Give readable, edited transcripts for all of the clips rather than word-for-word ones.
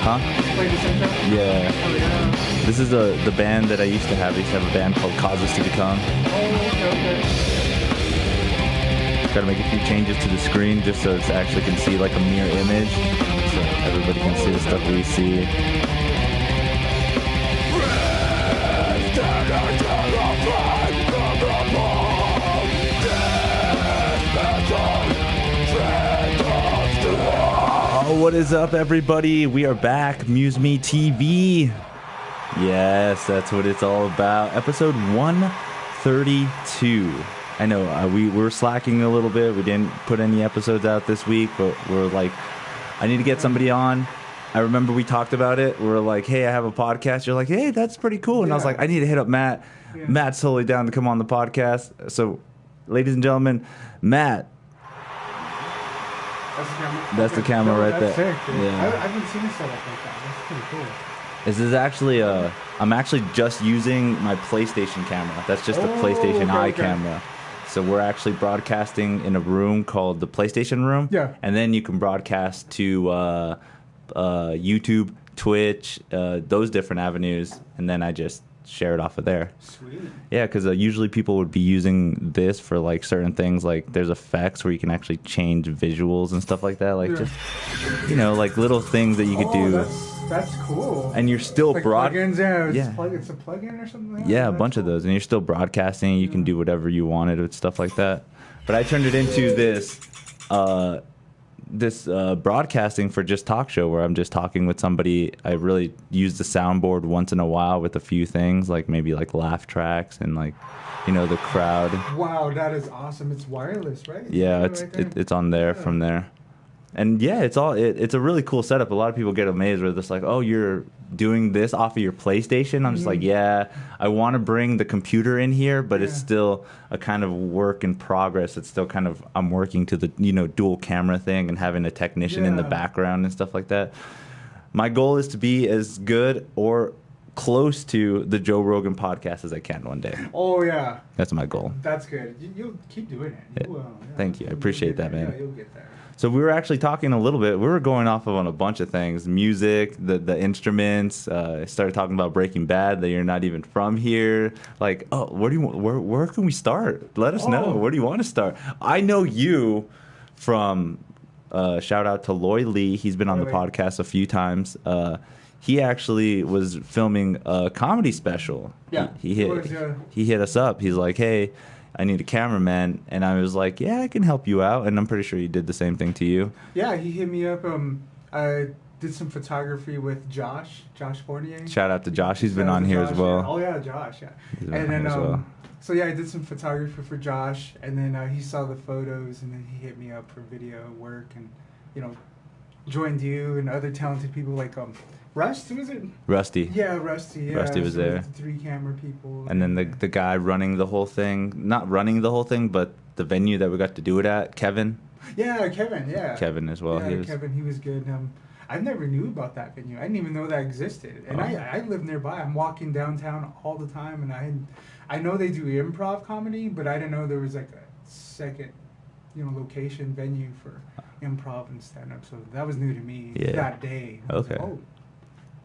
Huh? Play the same time? Yeah. Oh, yeah. This is the band that I used to have. I used to have a band called Causes to Become. Oh, okay. Got to make a few changes to the screen just so it actually can see like a mirror image, so everybody can see the stuff we see. Oh, what is up, everybody? We are back, MuseMe TV. Yes, that's what it's all about. Episode 132. I know we were slacking a little bit. We didn't put any episodes out this week, but we're like, I need to get somebody on. I remember we talked about it. We're like, hey, I have a podcast. You're like, hey, that's pretty cool. And I was like, I need to hit up Matt. Yeah. Matt's totally down to come on the podcast. So, ladies and gentlemen, Matt. That's the camera right there. Sick, yeah. I haven't seen a setup like that. That's pretty cool. This is actually I'm actually just using my PlayStation camera. That's just the PlayStation Eye camera. So we're actually broadcasting in a room called the PlayStation Room. Yeah. And then you can broadcast to YouTube, Twitch, those different avenues. And then I just share it off of there. Sweet. Yeah, because usually people would be using this for like certain things. Like there's effects where you can actually change visuals and stuff like that. Like just, you know, like little things that you could do. That's cool. And you're still like plugins, it's a plugin or something like that? Yeah, a bunch of those. And you're still broadcasting. You can do whatever you wanted with stuff like that. But I turned it into this broadcasting for just talk show where I'm just talking with somebody. I really use the soundboard once in a while with a few things, like maybe like laugh tracks and like, you know, the crowd. Wow, that is awesome. It's wireless, right? Yeah, it's on there from there. And yeah, it's a really cool setup. A lot of people get amazed where they're just like, oh, you're doing this off of your PlayStation? I'm just like, yeah, I want to bring the computer in here, but it's still a kind of work in progress. It's still kind of, I'm working to the, you know, dual camera thing and having a technician in the background and stuff like that. My goal is to be as good or close to the Joe Rogan podcast as I can one day. Oh, yeah. That's my goal. That's good. You'll keep doing it. You will. Yeah. Thank you. I appreciate that, man. Yeah, you'll get there. So we were actually talking a little bit. We were going off of on a bunch of things, music, the instruments. I started talking about Breaking Bad, that you're not even from here. Like, oh, where can we start? Let us know. Where do you want to start? I know you from, shout out to Loy Lee. He's been on the podcast a few times. He actually was filming a comedy special. Yeah. He hit us up. He's like, hey, I need a cameraman, and I was like, yeah, I can help you out, and I'm pretty sure he did the same thing to you. Yeah, he hit me up. I did some photography with Josh Fournier. Shout out to Josh. He's been on here as well. Yeah. Oh, yeah, Josh, yeah. And then, so yeah, I did some photography for Josh, and then he saw the photos, and then he hit me up for video work, and, you know, joined you and other talented people like Rust, was it? Rusty. Yeah, Rusty. Yeah. Rusty was there. The 3 camera people. And then the guy running the whole thing, not running the whole thing, but the venue that we got to do it at, Kevin. Yeah, Kevin. Yeah. Kevin as well. Yeah, Kevin. He was good. I never knew about that venue. I didn't even know that existed. And I live nearby. I'm walking downtown all the time, and I know they do improv comedy, but I didn't know there was like a second, you know, location venue for improv and stand up. So that was new to me that day. Okay. Like, oh.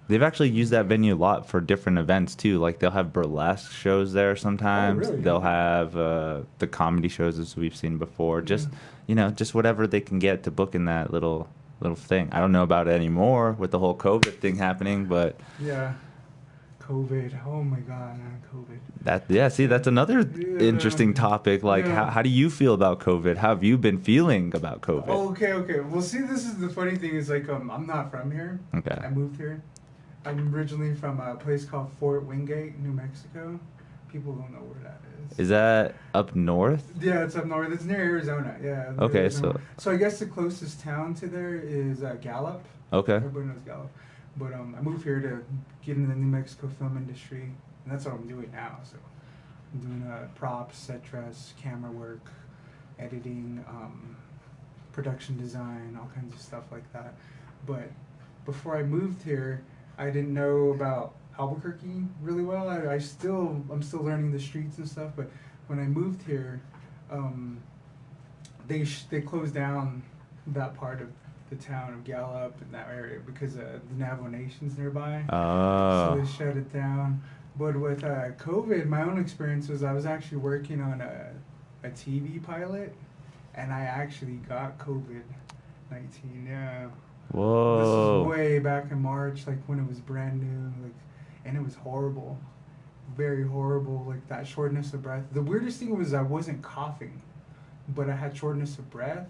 They've actually used that venue a lot for different events too. Like they'll have burlesque shows there sometimes. Oh, really? They'll have the comedy shows as we've seen before. Just you know, just whatever they can get to book in that little thing. I don't know about it anymore with the whole COVID thing happening, but yeah, COVID. Oh my God, COVID. See, that's another interesting topic. Like, how do you feel about COVID? How have you been feeling about COVID? Oh, okay. Well, see, this is the funny thing is like I'm not from here. Okay. I moved here. I'm originally from a place called Fort Wingate, New Mexico. People don't know where that is. Is that up north? Yeah, it's up north. It's near Arizona. Yeah. Okay, Arizona. So I guess the closest town to there is Gallup. Okay. Everybody knows Gallup. But I moved here to get into the New Mexico film industry, and that's what I'm doing now. So I'm doing props, set dress, camera work, editing, production design, all kinds of stuff like that. But before I moved here, I didn't know about Albuquerque really well. I'm still learning the streets and stuff. But when I moved here, they closed down that part of the town of Gallup in that area because the Navajo Nation's nearby. Oh. So they shut it down. But with COVID, my own experience was I was actually working on a TV pilot, and I actually got COVID-19. Yeah. Whoa. This was way back in March, like when it was brand new, like, and it was horrible, very horrible. Like that shortness of breath. The weirdest thing was I wasn't coughing, but I had shortness of breath.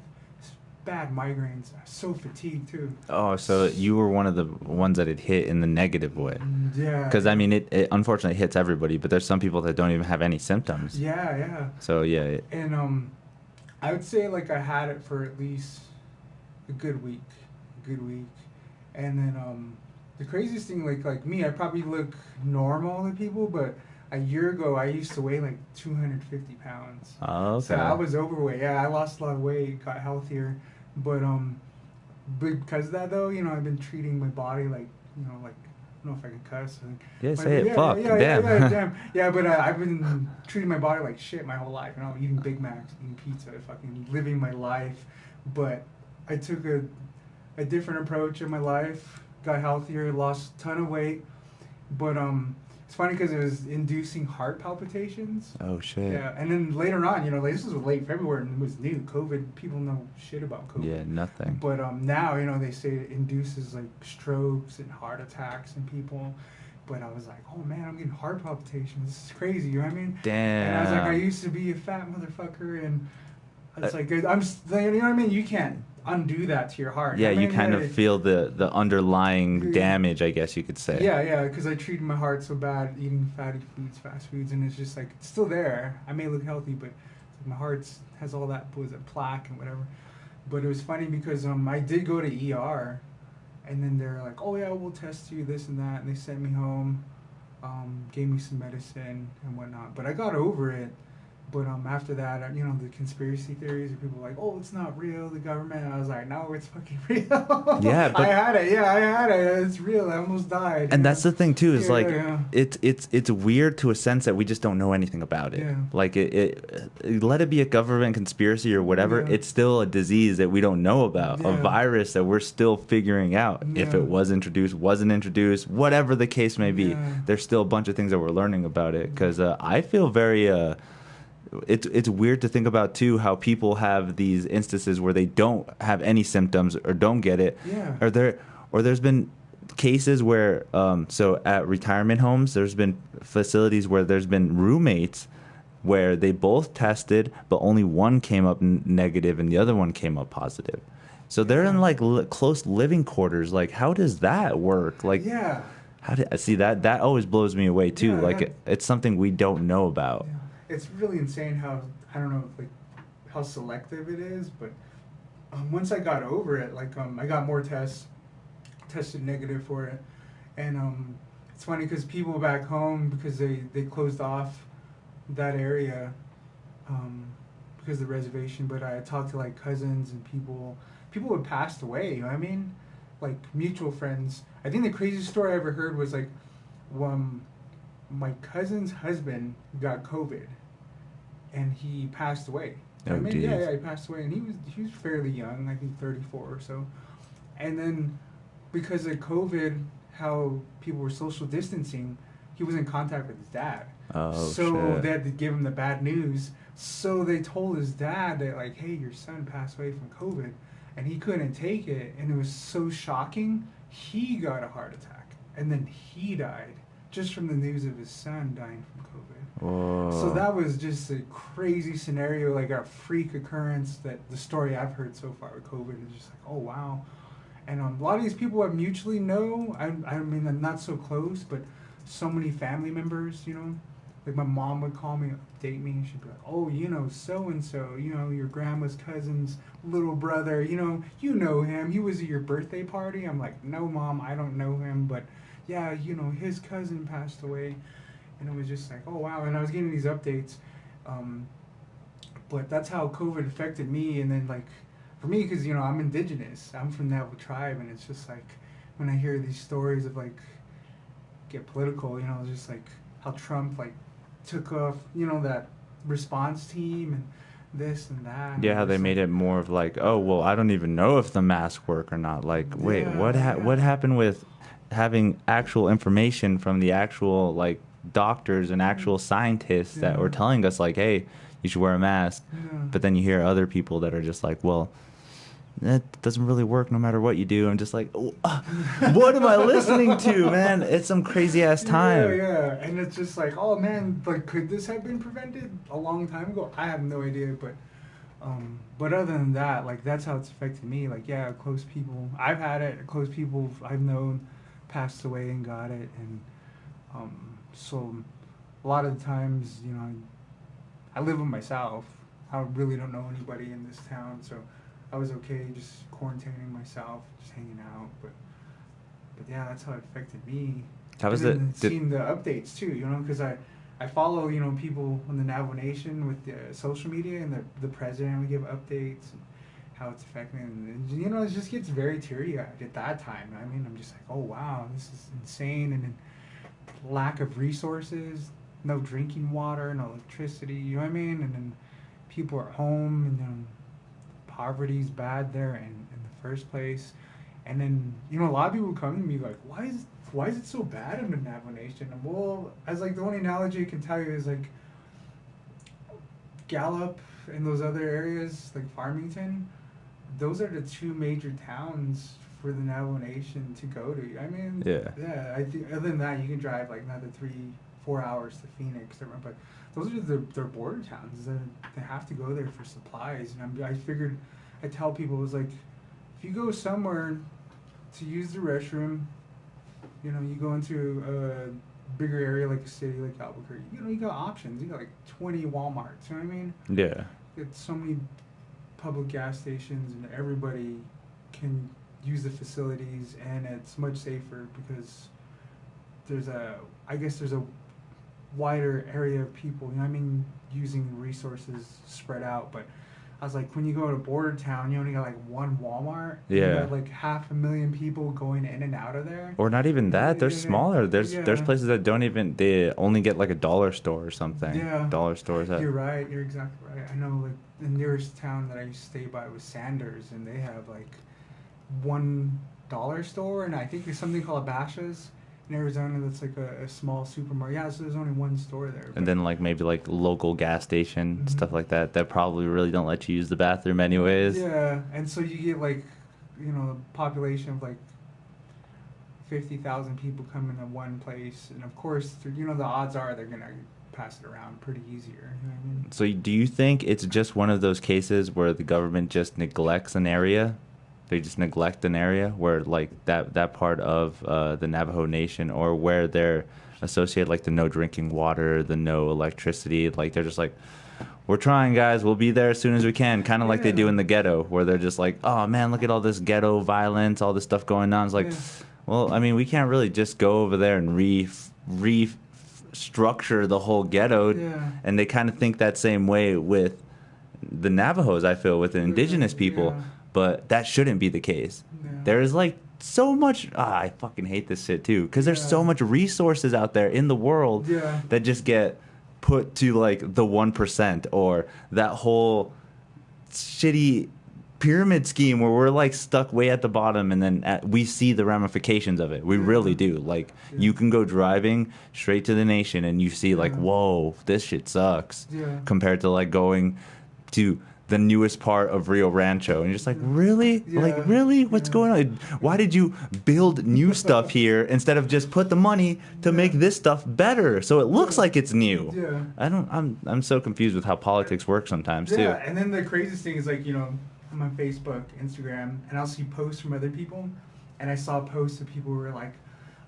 Bad migraines. I was so fatigued too. Oh, so you were one of the ones that it hit in the negative way. Yeah. Because I mean, it unfortunately hits everybody, but there's some people that don't even have any symptoms. Yeah, yeah. So yeah. And I would say like I had it for at least a good week, and then the craziest thing, like me, I probably look normal to people, but a year ago I used to weigh like 250 pounds. Oh, okay. So I was overweight. Yeah, I lost a lot of weight, got healthier, but because of that though, you know, I've been treating my body like, you know, like, I don't know if I can cuss. Yeah, say it. Fuck. Yeah, damn. Yeah, damn. Yeah, but I've been treating my body like shit my whole life. You know, eating Big Macs, eating pizza, fucking living my life. But I took a different approach in my life, got healthier, lost a ton of weight. But it's funny because it was inducing heart palpitations. Oh shit. Yeah, and then later on, you know, like, this was late February and it was new. COVID, people know shit about COVID. Yeah, nothing. But now, you know, they say it induces like strokes and heart attacks in people. But I was like, oh man, I'm getting heart palpitations. This is crazy. You know what I mean? Damn. And I was like, I used to be a fat motherfucker, and it's like I'm just, you know what I mean? You can't undo that to your heart. Yeah, I mean, you kind of feel the underlying damage, I guess you could say. Yeah, because I treated my heart so bad eating fatty foods, fast foods, and it's just like, it's still there. I may look healthy, but my heart has all that, was it plaque and whatever. But it was funny because I did go to ER, and then they're like, oh yeah, we'll test you, this and that, and they sent me home, gave me some medicine and whatnot. But I got over it. But after that, you know, the conspiracy theories of people like, oh, it's not real, the government. And I was like, no, it's fucking real. Yeah, but I had it. Yeah, I had it. It's real. I almost died. And that's the thing too, is Yeah. it's weird to a sense that we just don't know anything about it. Yeah. Like it let it be a government conspiracy or whatever, Yeah. it's still a disease that we don't know about, a Yeah. virus that we're still figuring out if Yeah. it was introduced, wasn't introduced, whatever the case may be. Yeah. There's still a bunch of things that we're learning about it, because I feel very it's weird to think about too how people have these instances where they don't have any symptoms or don't get it. Yeah. Or there's been cases where so at retirement homes there's been facilities where there's been roommates where they both tested but only one came up negative and the other one came up positive. So they're in like close living quarters. Like, how does that work? Like, Yeah. how do I see that always blows me away too. Yeah, like that- it's something we don't know about. Yeah. It's really insane how, I don't know, like, how selective it is, but once I got over it, like, I got more tests, tested negative for it, and it's funny because people back home, because they closed off that area because of the reservation, but I talked to, like, cousins and people who had passed away, you know what I mean? Like, mutual friends. I think the craziest story I ever heard was, like, my cousin's husband got COVID, and he passed away. Oh, geez. Yeah, he passed away, and he was fairly young, I think 34 or so. And then because of COVID, how people were social distancing, he was in contact with his dad. Oh, so shit. they had to give him the bad news. So they told his dad that, like, hey, your son passed away from COVID, and he couldn't take it, and it was so shocking. He got a heart attack, and then he died just from the news of his son dying from COVID. Whoa. So that was just a crazy scenario, like a freak occurrence that the story I've heard so far with COVID is just like, oh wow. And a lot of these people I mutually know, I mean, I'm not so close, but so many family members, you know, like my mom would call me, update me, and she'd be like, oh, you know, so-and-so, you know, your grandma's cousin's little brother, you know him, he was at your birthday party. I'm like, no, Mom, I don't know him, but yeah, you know, his cousin passed away. And it was just like, oh, wow. And I was getting these updates. But that's how COVID affected me. And then, like, for me, because, you know, I'm indigenous. I'm from that tribe. And it's just like, when I hear these stories of, like, get political, you know, just like how Trump, like, took off, you know, that response team and this and that. Yeah, how they made it more of like, oh, well, I don't even know if the masks work or not. Like, wait, what happened with having actual information from the actual like doctors and actual scientists that were telling us like, hey, you should wear a mask. But then you hear other people that are just like, well, that doesn't really work no matter what you do. I'm just like, what am I listening to, man? It's some crazy ass time. Yeah, and it's just like, oh man, like, could this have been prevented a long time ago? I have no idea, but other than that, like, that's how it's affected me. Like, yeah, close people, I've had it. Close people I've known passed away and got it, and so a lot of the times, you know, I live with myself. I really don't know anybody in this town, so I was okay just quarantining myself, just hanging out. But yeah, that's how it affected me. How was it? Seeing the updates too, you know, because I follow, you know, people in the Navajo Nation with the social media, and the president would give updates and how it's affecting, and you know, it just gets very teary-eyed at that time. I mean, I'm just like, oh wow, this is insane, and then lack of resources, no drinking water, no electricity, you know what I mean, and then people are home, and then poverty's bad there in the first place. And then, you know, a lot of people come to me like, why is it so bad in the Navajo Nation? And well, as like the only analogy I can tell you is like Gallup and those other areas like Farmington, those are the two major towns for the Navajo Nation to go to. I mean, yeah, I think other than that, you can drive like another 3-4 hours to Phoenix, but those are their border towns. They have to go there for supplies. And I figured, I tell people, it was like, if you go somewhere to use the restroom, you know, you go into a bigger area like a city like Albuquerque, you know, you got options. You got like 20 Walmarts, you know what I mean? Yeah. It's so many public gas stations, and everybody can use the facilities, and it's much safer because there's a wider area of people, you know what I mean, using resources spread out. But I was like, when you go to border town, you only got like one Walmart. Yeah. You got like 500,000 people going in and out of there. Or not even that. They're smaller. There's places that don't even, they only get like a dollar store or something. Yeah. Dollar stores. You're right. You're exactly right. I know, like, the nearest town that I used to stay by was Sanders, and they have like $1 store, and I think there's something called Abasha's in Arizona that's like a small supermarket. Yeah, so there's only one store there. And then like maybe like local gas station, stuff like that probably really don't let you use the bathroom anyways. Yeah, and so you get like, you know, a population of like 50,000 people coming to one place, and of course, you know, the odds are they're gonna pass it around pretty easier. You know what I mean? So do you think it's just one of those cases where the government just neglects an area? They just neglect an area where like that part of the Navajo Nation, or where they're associated like the no drinking water, the no electricity, like they're just like, we're trying, guys, we'll be there as soon as we can, kind of like they do in the ghetto, where they're just like, oh man, look at all this ghetto violence, all this stuff going on. It's like, well, I mean, we can't really just go over there and restructure the whole ghetto. And they kind of think that same way with the Navajos, I feel, with the indigenous people. But that shouldn't be the case. There is like so much. I fucking hate this shit too, because there's so much resources out there in the world that just get put to like the 1%, or that whole shitty pyramid scheme where we're like stuck way at the bottom, and then we see the ramifications of it. We really do. Like you can go driving straight to the nation and you see like, whoa, this shit sucks, compared to like going to the newest part of Rio Rancho, and you're just like, really? Like, really? What's going on? Why did you build new stuff here instead of just put the money to make this stuff better so it looks like it's new? I'm so confused with how politics work sometimes too. Yeah, and then the craziest thing is, like, you know, I'm on Facebook, Instagram, and I'll see posts from other people, and I saw posts of people who were like,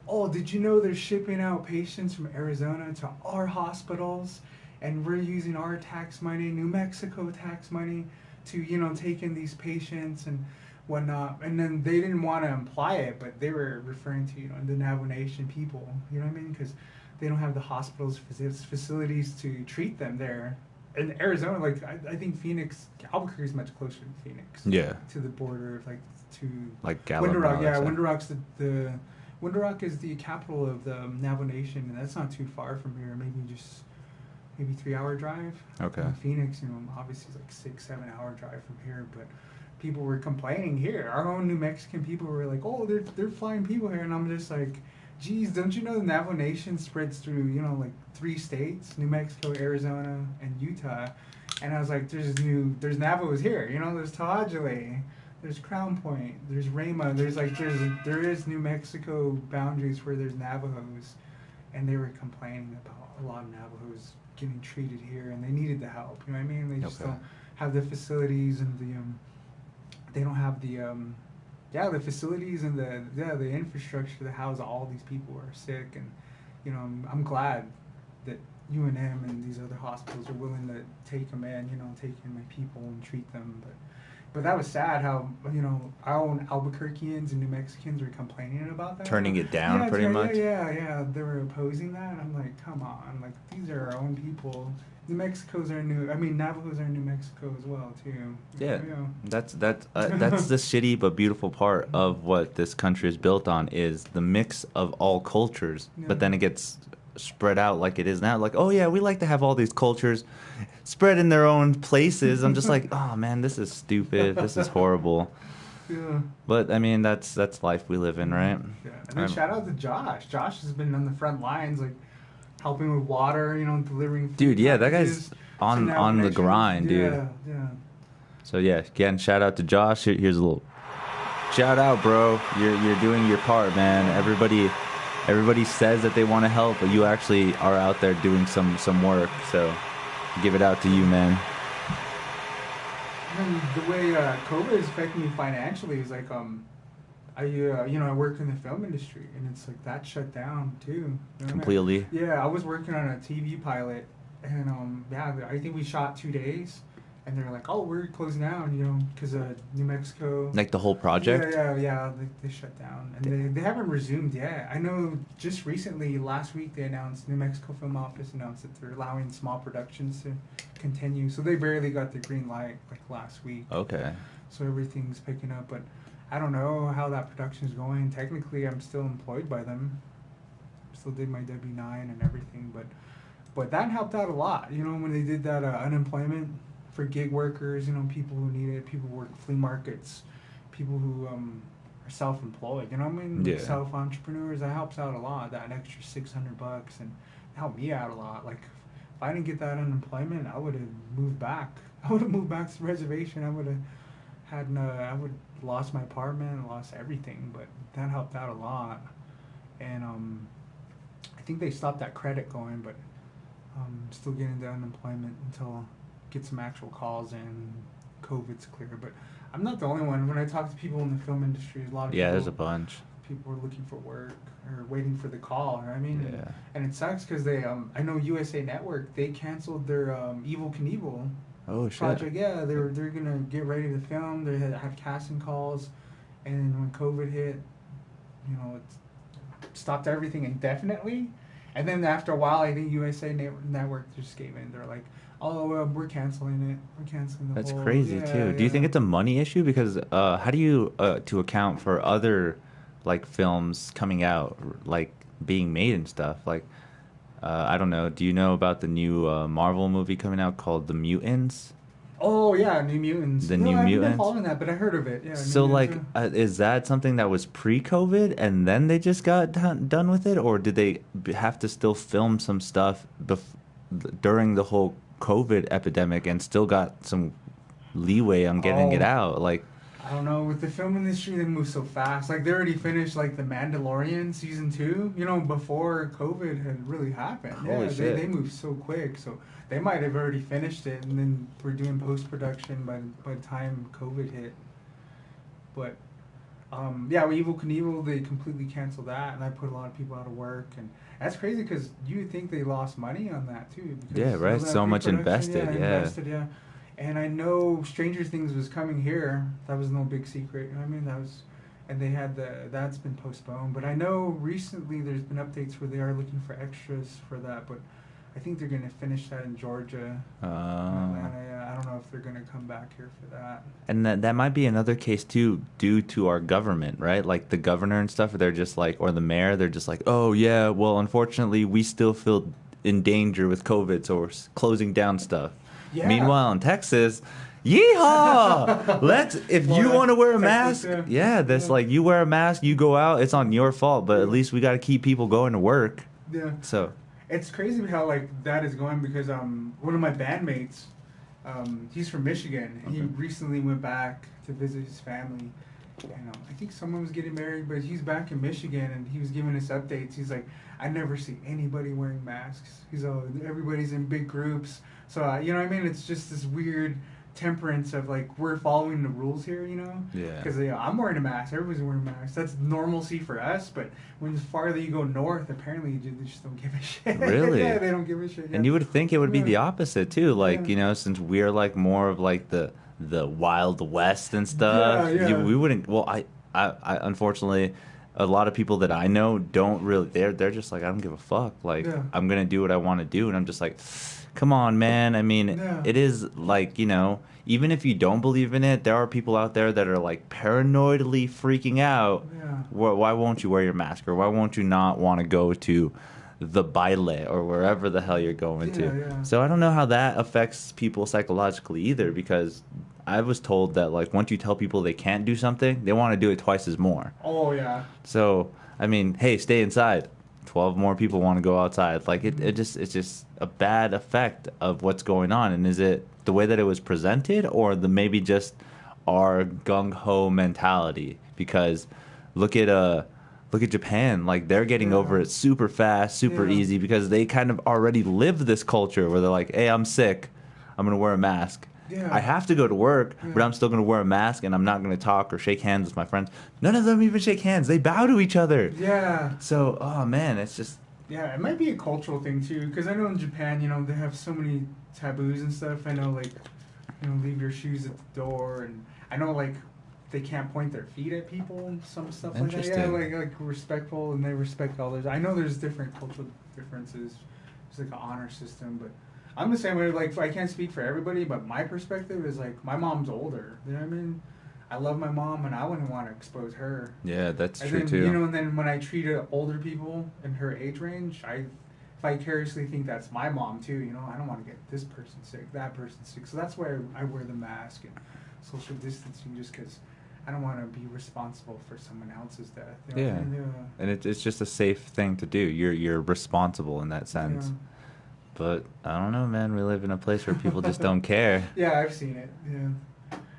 oh, did you know they're shipping out patients from Arizona to our hospitals? And we're using our tax money, New Mexico tax money, to, you know, take in these patients and whatnot. And then they didn't want to imply it, but they were referring to, you know, the Navajo Nation people. You know what I mean? Because they don't have the hospitals, facilities to treat them there. In Arizona, like, I think Phoenix, Albuquerque is much closer to Phoenix. Yeah. To the border, like, to... Like Gallup. Window Rock, yeah. Window Rock's Window Rock is the capital of the Navajo Nation, and that's not too far from here. Maybe just maybe 3 hour drive. Okay. And Phoenix, obviously it's like 6-7 hour drive from here, but people were complaining here. Our own New Mexican people were like, "Oh, they're flying people here," and I'm just like, "Geez, don't you know the Navajo Nation spreads through like 3 states: New Mexico, Arizona, and Utah?" And I was like, "There's Navajos here. There's To'Adjale, there's Crown Point, there's Rama. There is New Mexico boundaries where there's Navajos," and they were complaining about a lot of Navajos getting treated here, and they needed the help. You know what I mean? They just don't have the facilities and they don't have the facilities and the infrastructure to house all these people who are sick. And I'm glad that UNM and these other hospitals are willing to take them in, take in my people and treat them. But that was sad how our own Albuquerqueans and New Mexicans were complaining about that, turning it down pretty much. Yeah, they were opposing that. I'm like, come on, like these are our own people. Navajos are in New Mexico as well too. Yeah, that's the shitty but beautiful part of what this country is built on, is the mix of all cultures. Yeah. But then it gets spread out like it is now. Like, oh yeah, we like to have all these cultures spread in their own places. I'm just like, oh man, this is stupid. This is horrible. Yeah. But I mean, that's life we live in, right? Yeah. And then shout out to Josh. Josh has been on the front lines, like helping with water, delivering food. Dude, yeah, that guy's on the grind, dude. Yeah. So yeah, again, shout out to Josh. Here's a little shout out, bro. You're doing your part, man. Everybody says that they want to help, but you actually are out there doing some work. So give it out to you, man. And the way COVID is affecting me financially is like I work in the film industry, and it's like that shut down too. Completely. Yeah, I was working on a TV pilot, and I think we shot 2 days, and they're like, "Oh, we're closing down," because New Mexico. Like the whole project. Yeah. They shut down, and they haven't resumed yet. I know just recently, last week, they announced, New Mexico Film Office announced that they're allowing small productions to continue. So they barely got the green light like last week. Okay. So everything's picking up, but I don't know how that production is going. Technically, I'm still employed by them. Still did my W-9 and everything, but that helped out a lot. When they did that unemployment for gig workers, people who need it, people who work flea markets, people who are self-employed. Yeah. Self-entrepreneurs. That helps out a lot. That extra $600 and it helped me out a lot. Like if I didn't get that unemployment, I would have moved back. I would have moved back to the reservation. I would have lost my apartment, lost everything, but that helped out a lot. And I think they stopped that credit going, but still getting the unemployment until get some actual calls in, COVID's clear. But I'm not the only one. When I talk to people in the film industry, a lot of people, there's a bunch. People are looking for work or waiting for the call. Yeah. And it sucks because they I know USA Network, they canceled their Evel Knievel project. Yeah, they're gonna get ready to film. They had casting calls, and when COVID hit, it stopped everything indefinitely. And then after a while, I think USA Network just gave in. They're like, "Oh, we're canceling it. We're canceling the That's whole." crazy too. Do you think it's a money issue? Because how do you to account for other like films coming out, like being made and stuff? Like I don't know. Do you know about the new Marvel movie coming out called The Mutants? Oh yeah, New Mutants. New Mutants. I haven't been following that, but I heard of it. Yeah. So is that something that was pre-COVID and then they just got done with it, or did they have to still film some stuff during the whole COVID epidemic and still got some leeway on getting it out? Like, I don't know. With the film industry, they move so fast. Like, they already finished, like, The Mandalorian Season 2, before COVID had really happened. Holy shit. They move so quick. So they might have already finished it, and then we're doing post-production by the time COVID hit. But, with Evel Knievel, they completely canceled that, and I put a lot of people out of work. And that's crazy because you would think they lost money on that, too. Yeah, right. So much invested, yeah. And I know Stranger Things was coming here. That was no big secret. And they had that's been postponed. But I know recently there's been updates where they are looking for extras for that. But I think they're going to finish that in Georgia. I don't know if they're going to come back here for that. And that might be another case too, due to our government, right? Like the governor and stuff. They're just like, or the mayor. They're just like, oh yeah, well, unfortunately, we still feel in danger with COVID, so we're closing down stuff. Yeah. Meanwhile, in Texas, yeehaw! If you want to wear a mask, that's like, you wear a mask, you go out, it's on your fault, but at least we got to keep people going to work. Yeah. So it's crazy how like that is going, because one of my bandmates, he's from Michigan. Okay. He recently went back to visit his family, and I think someone was getting married, but he's back in Michigan, and he was giving us updates. He's like, I never see anybody wearing masks. He's all, everybody's in big groups. So you know what I mean? It's just this weird temperance of like, we're following the rules here, you know? Yeah. Because I'm wearing a mask. Everybody's wearing masks. That's normalcy for us. But when the farther you go north, apparently they just don't give a shit. Really? Yeah, they don't give a shit. Yeah. And you would think it would be the opposite too, like, Yeah. you know, since we're like more of like the Wild West and stuff. Yeah. We wouldn't. Well, I unfortunately, a lot of people that I know don't really. They're just like, I don't give a fuck. Like, I'm gonna do what I want to do, and I'm just like, come on, man. I mean, it is like, you know, even if you don't believe in it, there are people out there that are like paranoidly freaking out. Yeah. Why won't you wear your mask, or why won't you not want to go to the baile or wherever the hell you're going to? Yeah. So I don't know how that affects people psychologically either, because I was told that like once you tell people they can't do something, they want to do it twice as more. Oh yeah. So I mean, hey, stay inside. 12 more people want to go outside. Like it's just a bad effect of what's going on. And is it the way that it was presented, or maybe just our gung ho mentality? Because look at Japan. Like, they're getting over it super fast, super easy, because they kind of already live this culture where they're like, hey, I'm sick, I'm gonna wear a mask. Yeah. I have to go to work, but I'm still going to wear a mask, and I'm not going to talk or shake hands with my friends. None of them even shake hands. They bow to each other. Yeah. So, oh, man, it's just... Yeah, it might be a cultural thing, too, because I know in Japan, you know, they have so many taboos and stuff. I know, like, you know, leave your shoes at the door, and I know, like, they can't point their feet at people and some stuff like that. Yeah, like respectful, and they respect others. I know there's different cultural differences. There's, like, an honor system, but... I'm the same way. Like, I can't speak for everybody, but my perspective is like, my mom's older. You know what I mean? I love my mom, and I wouldn't want to expose her. Yeah, that's and true then, too. You know, and then when I treat older people in her age range, I vicariously think that's my mom too. You know, I don't want to get this person sick, that person sick. So that's why I wear the mask and social distancing, just because I don't want to be responsible for someone else's death. You know what I mean? And it's just a safe thing to do. You're responsible in that sense. Yeah. But I don't know, man. We live in a place where people just don't care. Yeah, I've seen it. Yeah,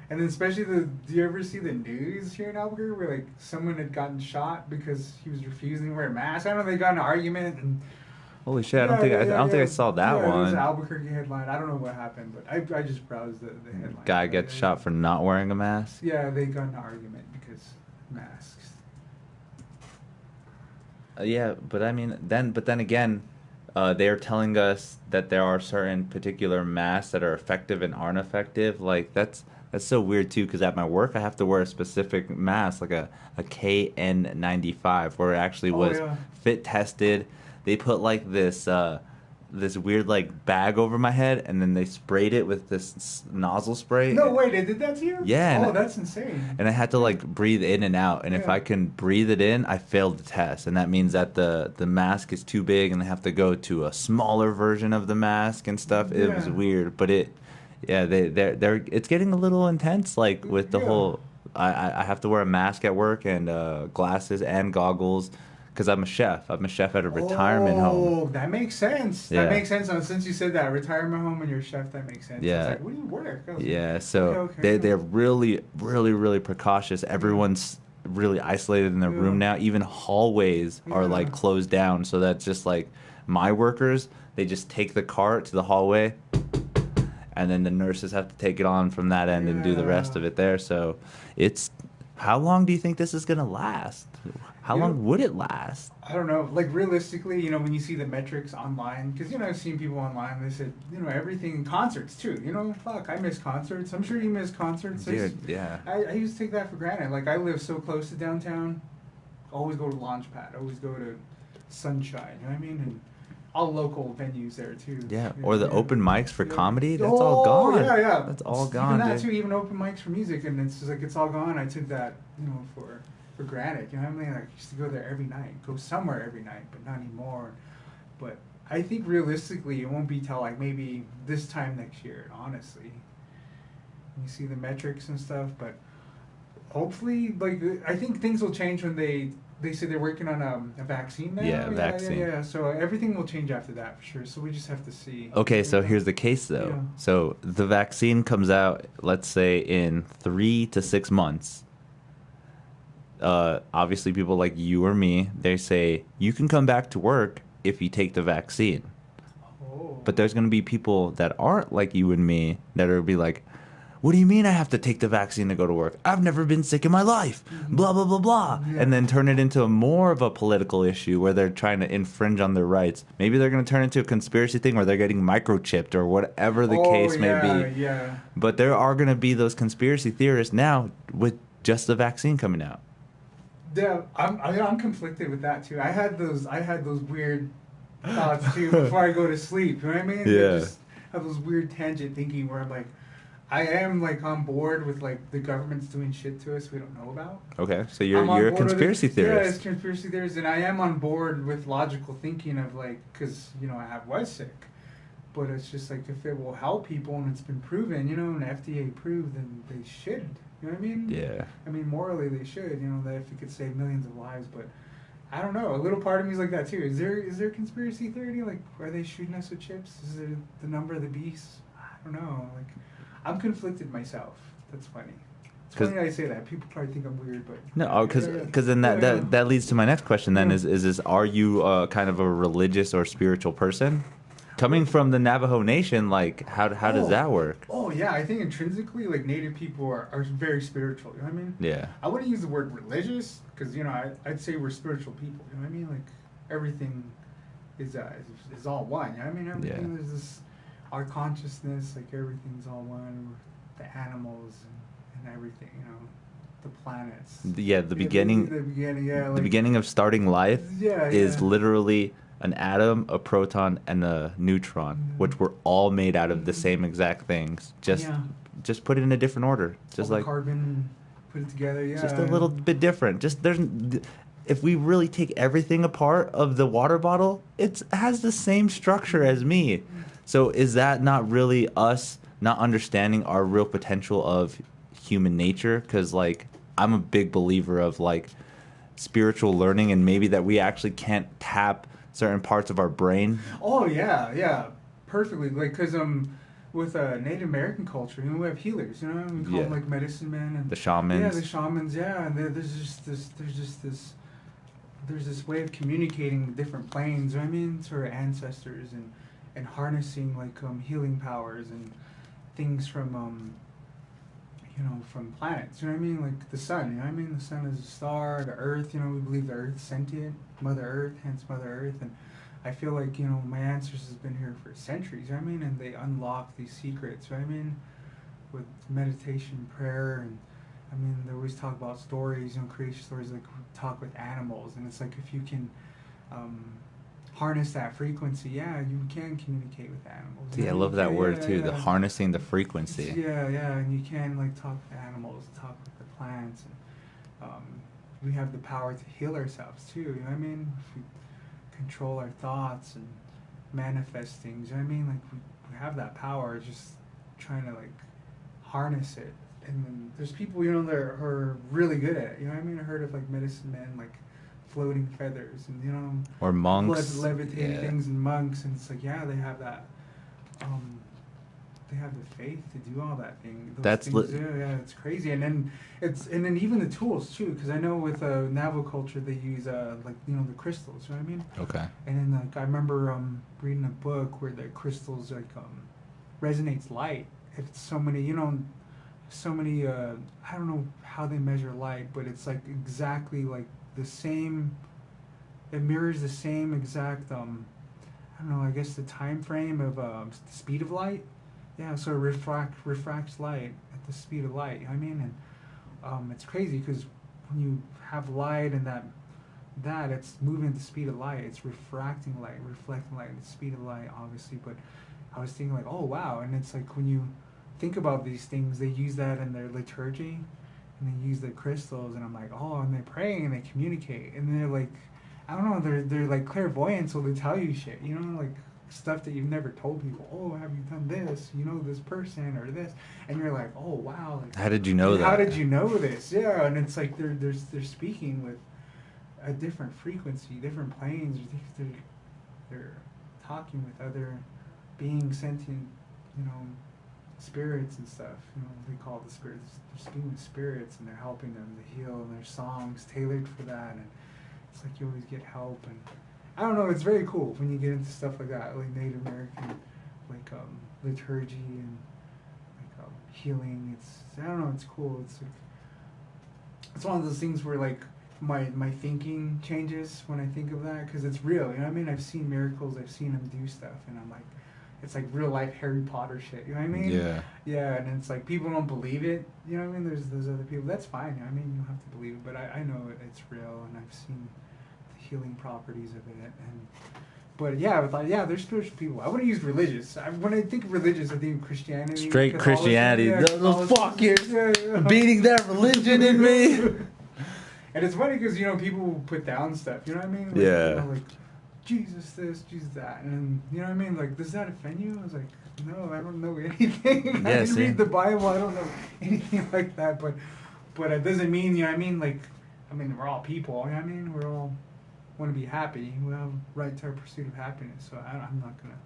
and then especially do you ever see the news here in Albuquerque where like someone had gotten shot because he was refusing to wear a mask? I don't know, they got in an argument and. Holy shit! I don't think I saw that one. It was an Albuquerque headline. I don't know what happened, but I just browsed the headline. Guy gets shot for not wearing a mask. Yeah, they got in an argument because masks. Yeah, but I mean, then again. They are telling us that there are certain particular masks that are effective and aren't effective. Like, that's so weird too, because at my work I have to wear a specific mask, like a KN95, where it actually was fit tested. They put like this weird like bag over my head, and then they sprayed it with this nozzle spray. No way, they did that to you? Yeah. Oh, that's insane. And I had to like breathe in and out, and if I can breathe it in, I failed the test, and that means that the mask is too big, and they have to go to a smaller version of the mask and stuff. It was weird, but they're it's getting a little intense, like with the whole. I have to wear a mask at work and glasses and goggles. Because I'm a chef. I'm a chef at a retirement home. Oh, that makes sense. Yeah. That makes sense. Since you said that, retirement home and you're a chef, that makes sense. Yeah. It's like, what do you work? Yeah, so okay. they're really, really, really precautious. Everyone's really isolated in their room now. Even hallways are like closed down. So that's just like my workers, they just take the cart to the hallway, and then the nurses have to take it on from that end and do the rest of it there. So it's, how long do you think this is going to last? How long would it last? I don't know. Like, realistically, you know, when you see the metrics online, because, you know, I've seen people online, they said, you know, everything, concerts, too. You know, fuck, I miss concerts. I'm sure you miss concerts. Dude, yeah. I used to take that for granted. Like, I live so close to downtown. Always go to Launchpad. Always go to Sunshine. You know what I mean? And all local venues there, too. Yeah, You or know, the open mics for comedy. That's oh, all gone. Yeah. That's all gone, Even that, dude. too, even open mics for music, and it's just like, it's all gone. I took that, you know, for granted, you know what I mean? Like, I used to go there every night, go somewhere every night, but not anymore. But I think realistically, it won't be till like maybe this time next year. Honestly, you see the metrics and stuff, but hopefully, like I think things will change when they say they're working on a vaccine now. Yeah, vaccine. Yeah. So everything will change after that for sure. So we just have to see. Okay, so here's the case though. Yeah. So the vaccine comes out, let's say, in 3 to 6 months. Obviously, people like you or me, they say you can come back to work if you take the vaccine. Oh. But there's going to be people that aren't like you and me that are be like, what do you mean I have to take the vaccine to go to work? I've never been sick in my life. Blah, blah, blah, blah. Yeah. And then turn it into more of a political issue where they're trying to infringe on their rights. Maybe they're going to turn into a conspiracy thing where they're getting microchipped or whatever the case may be. Yeah. But there are going to be those conspiracy theorists now with just the vaccine coming out. Yeah, I'm conflicted with that too. I had those weird thoughts too before I go to sleep. You know what I mean? Yeah. I just have those weird tangent thinking where I'm like, I am like on board with like the government's doing shit to us we don't know about. Okay, so I'm on you're a board with conspiracy it. theorist. Yeah, it's conspiracy theorist, and I am on board with logical thinking of like, because I was sick, but it's just like if it will help people and it's been proven, and FDA approved, then they should. You know what I mean? Yeah. I mean, morally they should. That if it could save millions of lives, but I don't know. A little part of me is like that too. Is there conspiracy theory? Like, are they shooting us with chips? Is it the number of the beast? I don't know. Like, I'm conflicted myself. That's funny. It's funny I say that. People probably think I'm weird, but No, because then that leads to my next question. Then is are you kind of a religious or spiritual person? Coming from the Navajo Nation, like how does that work? Oh yeah, I think intrinsically, like Native people are very spiritual. You know what I mean? Yeah. I wouldn't use the word religious because I'd say we're spiritual people. You know what I mean? Like everything is all one. You know what I mean? Everything there's this our consciousness, like everything's all one. The animals and everything. The planets. The beginning. The beginning. Yeah. The beginning of starting life is literally an atom, a proton, and a neutron, which were all made out of the same exact things. Just put it in a different order. Just all like carbon, put it together. Yeah. Just a little bit different. If we really take everything apart of the water bottle, it has the same structure as me. So is that not really us not understanding our real potential of human nature? Because like I'm a big believer of like spiritual learning and maybe that we actually can't tap certain parts of our brain. Oh yeah, perfectly. Like because with Native American culture, we have healers. We call them like medicine men and the shamans. Yeah, the shamans. Yeah, and there's this way of communicating different planes. You know what I mean, to our ancestors and harnessing like healing powers and things from from planets. You know what I mean, like the sun. You know what I mean, the sun is a star. The earth. We believe the earth's sentient. Mother Earth, hence Mother Earth, and I feel like my ancestors have been here for centuries. You know what I mean, and they unlock these secrets. You know what I mean, with meditation, prayer, and I mean they always talk about stories. Creation stories, like talk with animals, and it's like if you can harness that frequency, you can communicate with animals. See, I love that word too. The harnessing the frequency. Yeah, and you can like talk with animals, talk with the plants, and we have the power to heal ourselves too. You know what I mean? If we control our thoughts and manifest things. You know what I mean? Like we have that power. Just trying to like harness it. And then there's people that are really good at it. You know what I mean? I heard of like medicine men, like floating feathers, and or monks, levitating things, and monks, and it's like they have that. They have the faith to do all that thing. It's crazy, and then even the tools too, because I know with Navajo culture they use the crystals. You know what I mean? Okay. And then like I remember reading a book where the crystals like resonates light. It's so many I don't know how they measure light, but it's like exactly like the same. It mirrors the same exact I don't know. I guess the time frame of the speed of light. Yeah, so it refracts light at the speed of light. You know what I mean? And it's crazy because when you have light and that it's moving at the speed of light. It's reflecting light at the speed of light, obviously. But I was thinking like, oh wow, and it's like when you think about these things, they use that in their liturgy, and they use the crystals, and I'm like, oh, and they're praying and they communicate, and they're like I don't know, they're like clairvoyant, so they tell you shit, you know, like stuff that you've never told people. Oh, have you done this? You know this person or this, and you're like, oh wow, like, How did you know that? How did you know this? Yeah, and it's like they're speaking with a different frequency, different planes. They're talking with other beings, sentient, you know, spirits and stuff. You know, they call the spirits. They're speaking with spirits, and they're helping them to heal, and there's songs tailored for that, and it's like you always get help. And I don't know, it's very cool when you get into stuff like that, like Native American, like liturgy and like healing. I don't know, it's cool. It's one of those things where like my thinking changes when I think of that, because it's real. You know what I mean? I've seen miracles. I've seen them do stuff, and I'm like, it's like real life Harry Potter shit. You know what I mean? Yeah. Yeah, and it's like people don't believe it. You know what I mean? There's those other people. That's fine. You know what I mean? You don't have to believe it, but I know it's real, and I've seen the healing properties of it. But yeah, they're spiritual people. I wouldn't use religious. When I think of religious, I think of Christianity. Straight Christianity. Yeah, those fuckers beating that religion in me. And it's funny because, you know, people put down stuff, you know what I mean? Like, Yeah. You know, like, Jesus this, Jesus that. And, you know what I mean? Like, does that offend you? I was like, no, I don't know anything. I didn't read the Bible. I don't know anything like that. But it doesn't mean, you know what I mean? Like, I mean, we're all people, you know what I mean? We're all want to be happy. We have a right to our pursuit of happiness. So I'm not going to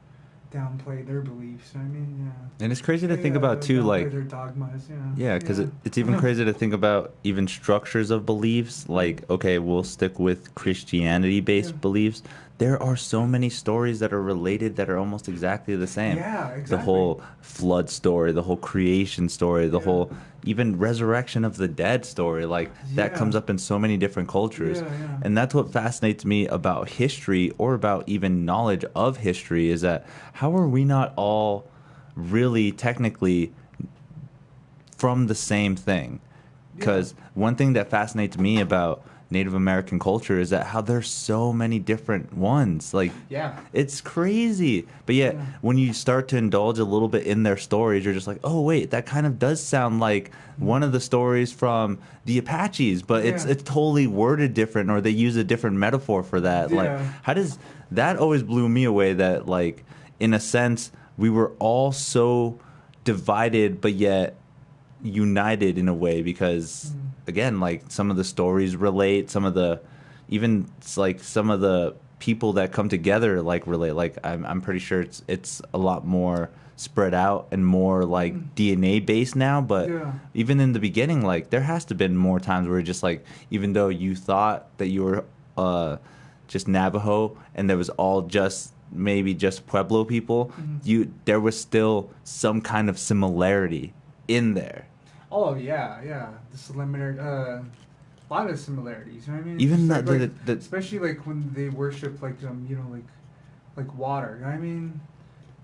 downplay their beliefs. I mean, yeah. And it's crazy to think about too, like their dogmas. Yeah, because it's even crazy to think about even structures of beliefs. Like, okay, we'll stick with Christianity-based beliefs. There are so many stories that are related that are almost exactly the same. Yeah, exactly. The whole flood story, the whole creation story, the whole even resurrection of the dead story. Like that comes up in so many different cultures. Yeah. And that's what fascinates me about history, or about even knowledge of history, is that how are we not all really technically from the same thing? Because one thing that fascinates me about Native American culture is that how there's so many different ones. Like, it's crazy. But yet, when you start to indulge a little bit in their stories, you're just like, oh wait, that kind of does sound like one of the stories from the Apaches, but it's totally worded different, or they use a different metaphor for that. Like, how does that always blew me away? That, like, in a sense, we were all so divided, but yet united in a way, because again, like, some of the stories relate, some of the people that come together like relate. Like, I'm pretty sure it's a lot more spread out and more like DNA based now, but even in the beginning, like, there has to have been more times where just like, even though you thought that you were just Navajo and there was all just maybe just Pueblo people, there was still some kind of similarity in there. Oh yeah, the similarity, a lot of similarities. You know what I mean? Even the especially like when they worship like you know, like water. You know what I mean?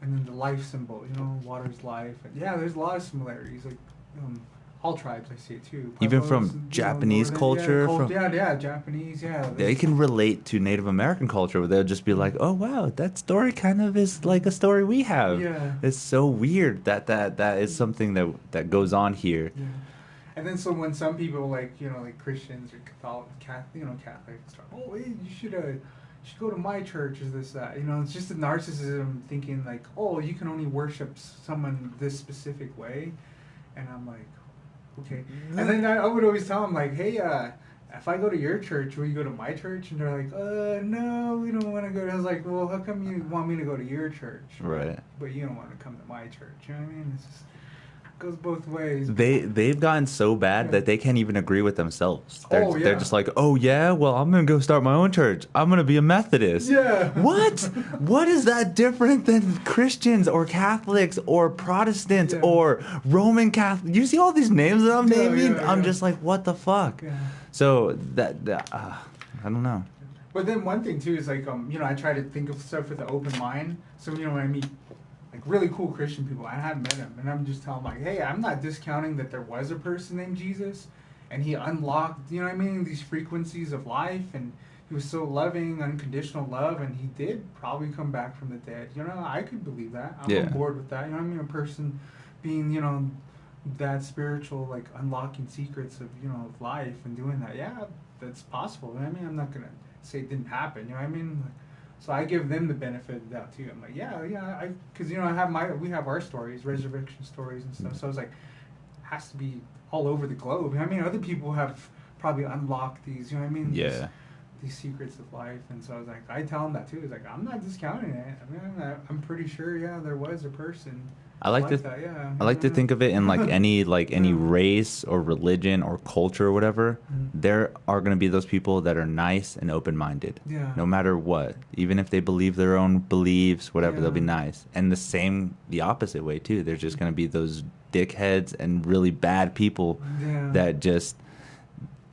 And then the life symbol. You know, water's life. And there's a lot of similarities. Like all tribes, I see it too. Pueblos, even from Japanese culture. Japanese. They can relate to Native American culture, where they'll just be like, "Oh wow, that story kind of is like a story we have." Yeah, it's so weird that is something that goes on here. Yeah. And then so when some people like Christians or Catholics start, oh hey, you should go to my church, is this that, it's just a narcissism thinking like, oh, you can only worship someone this specific way, and I'm like, okay. And then I would always tell them like, hey, if I go to your church, will you go to my church? And they're like, no, we don't want to go. I was like, well, how come you want me to go to your church? Right. But you don't want to come to my church. You know what I mean? It's just, it goes both ways. They've gotten so bad that they can't even agree with themselves. They're just like, oh yeah, well, I'm gonna go start my own church. I'm gonna be a Methodist. Yeah. What? What is that different than Christians or Catholics or Protestants or Roman Catholic? You see all these names that I'm naming? I'm just like, what the fuck? Yeah. So I don't know. But then one thing too is like, I try to think of stuff with an open mind. So when I meet like really cool Christian people, I haven't met him, and I'm just telling them like, hey, I'm not discounting that there was a person named Jesus, and he unlocked, these frequencies of life, and he was so loving, unconditional love, and he did probably come back from the dead. I could believe that. I'm on board with that. A person being, that spiritual, like unlocking secrets of, of life and doing that. Yeah, that's possible. You know what I mean? I'm not gonna say it didn't happen. You know what I mean? Like, so I give them the benefit of the doubt too. I'm like, yeah, because you know we have our stories, resurrection stories and stuff. So I was like, has to be all over the globe. I mean, other people have probably unlocked these. You know what I mean? Yeah. These secrets of life, and so I was like, I tell them that too. It's like I'm not discounting it. I mean, I'm pretty sure, yeah, there was a person. I like to that, yeah. I like to think of it in like any race or religion or culture or whatever. Mm-hmm. There are going to be those people that are nice and open-minded. Yeah. No matter what, even if they believe their own beliefs, whatever, they'll be nice. And the opposite way too. There's just going to be those dickheads and really bad people that just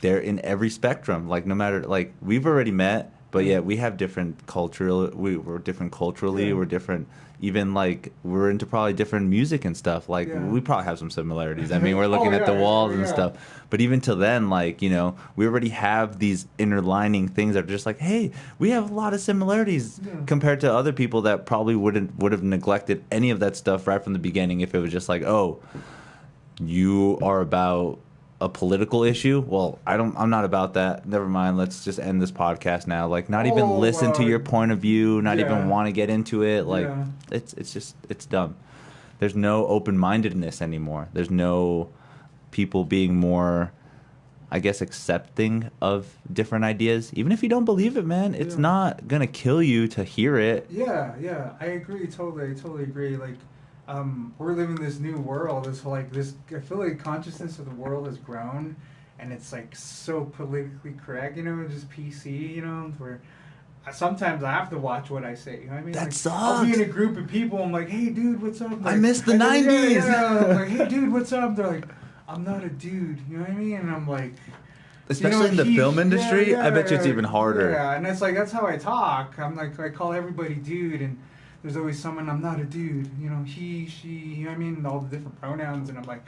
they're in every spectrum. Like no matter like we've already met, but yeah, we have different cultural. We're different culturally. We're different. Even like we're into probably different music and stuff. Like we probably have some similarities. I mean, we're looking at the walls and stuff. But even till then, like we already have these interlining things that are just like, hey, we have a lot of similarities compared to other people that probably would have neglected any of that stuff right from the beginning if it was just like, oh, you are about a political issue. Well, I'm not about that. Never mind. Let's just end this podcast now. Like, not even listen to your point of view. Not even want to get into it. Like, it's dumb. There's no open-mindedness anymore. There's no people being more, I guess, accepting of different ideas. Even if you don't believe it, man, it's not gonna kill you to hear it. Yeah. I agree. Totally agree. Like, we're living this new world. I feel like consciousness of the world has grown, and it's like so politically correct, just PC, where sometimes I have to watch what I say. You know what I mean? That like, sucks. I'll be in a group of people. I'm like, hey, dude, what's up? Like, I miss the 90s. I'm like, hey, dude, what's up? They're like, I'm not a dude. You know what I mean? And I'm like, especially in the film industry, I bet you it's even harder. Yeah, and it's like that's how I talk. I'm like, I call everybody dude, and there's always someone, I'm not a dude, he, she, you know what I mean, all the different pronouns, and I'm like,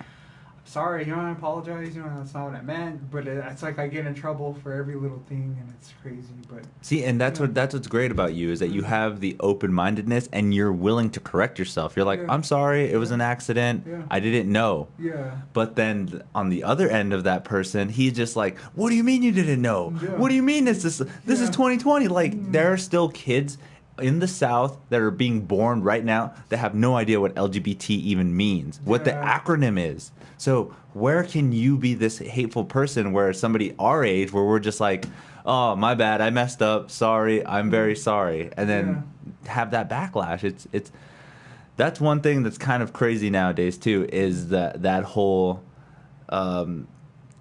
sorry, I apologize, that's not what I meant, but it's like I get in trouble for every little thing, and it's crazy, but... See, and that's what's great about you, is that you have the open-mindedness, and you're willing to correct yourself. You're like, I'm sorry, it was an accident, I didn't know. Yeah. But then, on the other end of that person, he's just like, what do you mean you didn't know? Yeah. What do you mean this is 2020? Like, there are still kids in the South that are being born right now that have no idea what LGBT even means, what the acronym is. So where can you be this hateful person where somebody our age, where we're just like, oh, my bad, I messed up, sorry, I'm very sorry, and then have that backlash. It's that's one thing that's kind of crazy nowadays too, is that whole I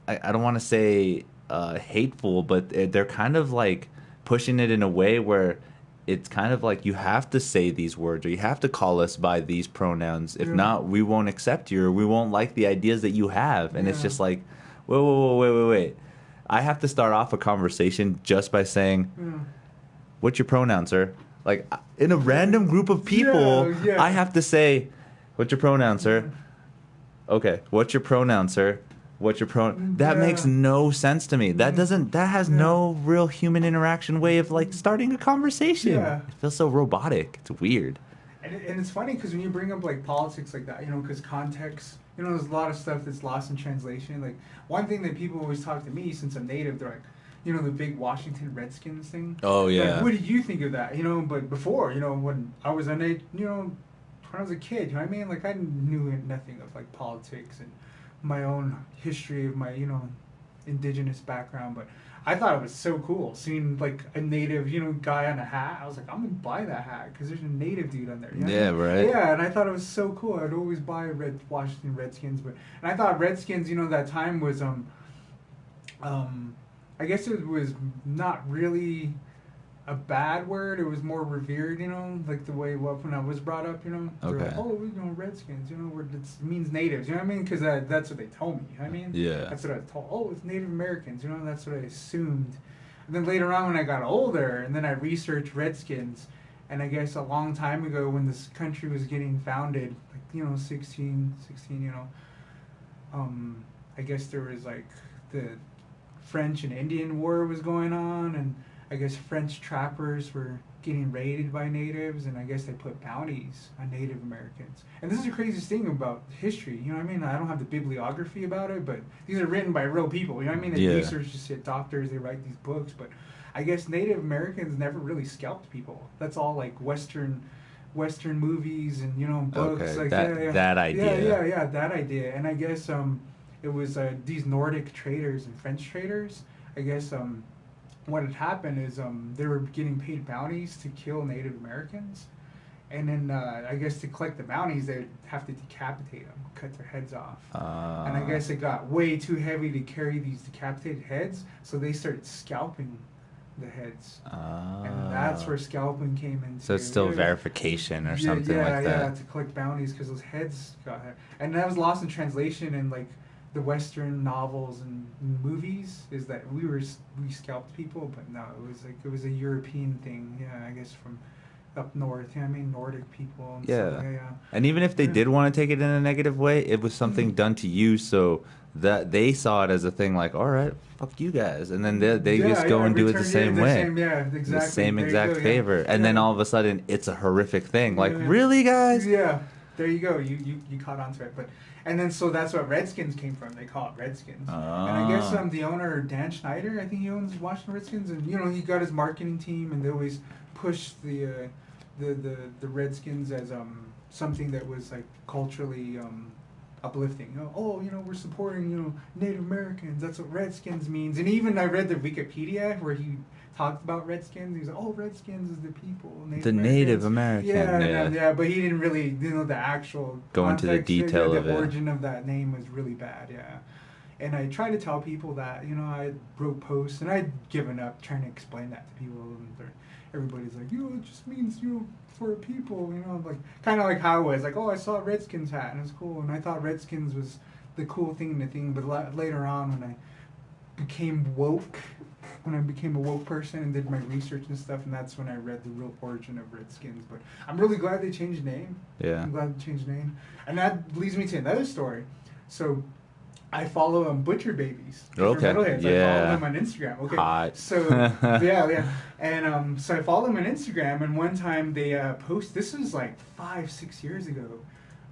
don't want to say hateful, but they're kind of like pushing it in a way where it's kind of like you have to say these words, or you have to call us by these pronouns. If not, we won't accept you, or we won't like the ideas that you have. And it's just like, wait. I have to start off a conversation just by saying, what's your pronoun, sir? Like, in a random group of people, I have to say, what's your pronoun, sir? Okay, what's your pronoun, sir? What's your pronoun? That makes no sense to me. That has no real human interaction way of like starting a conversation. Yeah. It feels so robotic. It's weird. And it's funny because when you bring up like politics like that, because context, there's a lot of stuff that's lost in translation. Like one thing that people always talk to me, since I'm native, they're like, the big Washington Redskins thing. Oh yeah. Like, what do you think of that? But before, when I was when I was a kid, you know what I mean? Like I knew nothing of like politics and my own history of my indigenous background, but I thought it was so cool seeing like a native guy on a hat. I was like, I'm gonna buy that hat because there's a native dude on there. Right. Yeah, and I thought it was so cool. I'd always buy Washington Redskins, and I thought Redskins that time was I guess it was not really a bad word. It was more revered, like the way when I was brought up, they're like, oh, Redskins, it means natives, you know what I mean? Because that's what they told me, you know what I mean? Yeah. That's what I was told. Oh, it's Native Americans, that's what I assumed. And then later on when I got older, and then I researched Redskins, and I guess a long time ago when this country was getting founded, like, 16, I guess there was like the French and Indian War was going on, and I guess French trappers were getting raided by natives, and I guess they put bounties on Native Americans. And this is the craziest thing about history. You know what I mean? I don't have the bibliography about it, but these are written by real people. You know what I mean? They Yeah. research this shit. Doctors, they write these books, but I guess Native Americans never really scalped people. That's all like Western movies and books. Okay, Like that idea. yeah, that idea. And I guess it was these Nordic traders and French traders. I guess what had happened is they were getting paid bounties to kill Native Americans, and then I guess to collect the bounties they'd have to decapitate them, cut their heads off. And I guess it got way too heavy to carry these decapitated heads, so they started scalping the heads, and that's where scalping came in. So it's still verification or something like that. Yeah, to collect bounties because those heads got, and that was lost in translation in like the Western novels and movies. Is that we scalped people, but no, it was a European thing. Yeah, I guess from up north. I mean, Nordic people. And Yeah. stuff. Yeah. And even if they did want to take it in a negative way, it was something done to you, so that they saw it as a thing like, all right, fuck you guys, and then they just go and do it the same way, Exactly. the same There exact you go, favor, and then all of a sudden it's a horrific thing. Like, Yeah. really, guys? Yeah, there you go. You caught on to it, but and then so that's what Redskins came from. They call it Redskins, and I guess the owner Dan Schneider, I think he owns Washington Redskins, and he got his marketing team, and they always pushed the Redskins as something that was like culturally uplifting. We're supporting Native Americans. That's what Redskins means. And even I read the Wikipedia where he talked about Redskins. He was like, Redskins is the people. Native American. Yeah, but he didn't really the actual go into the context, detail of the it. origin of that name was really bad. Yeah. And I try to tell people that I wrote posts and I'd given up trying to explain that to people, and everybody's like, it just means for people, like kind of like how it was like, I saw a Redskins hat and it's cool, and I thought Redskins was the cool thing to think, but later on when I became a woke person and did my research and stuff, and that's when I read the real origin of Redskins. But I'm really glad they changed the name. Yeah. I'm glad they changed the name, and that leads me to another story. So I follow Butcher Babies. Okay. Metalheads. Yeah. I follow them on Instagram. Okay. Hot. So yeah, and so I follow them on Instagram, and one time they post. This was like 5-6 years ago.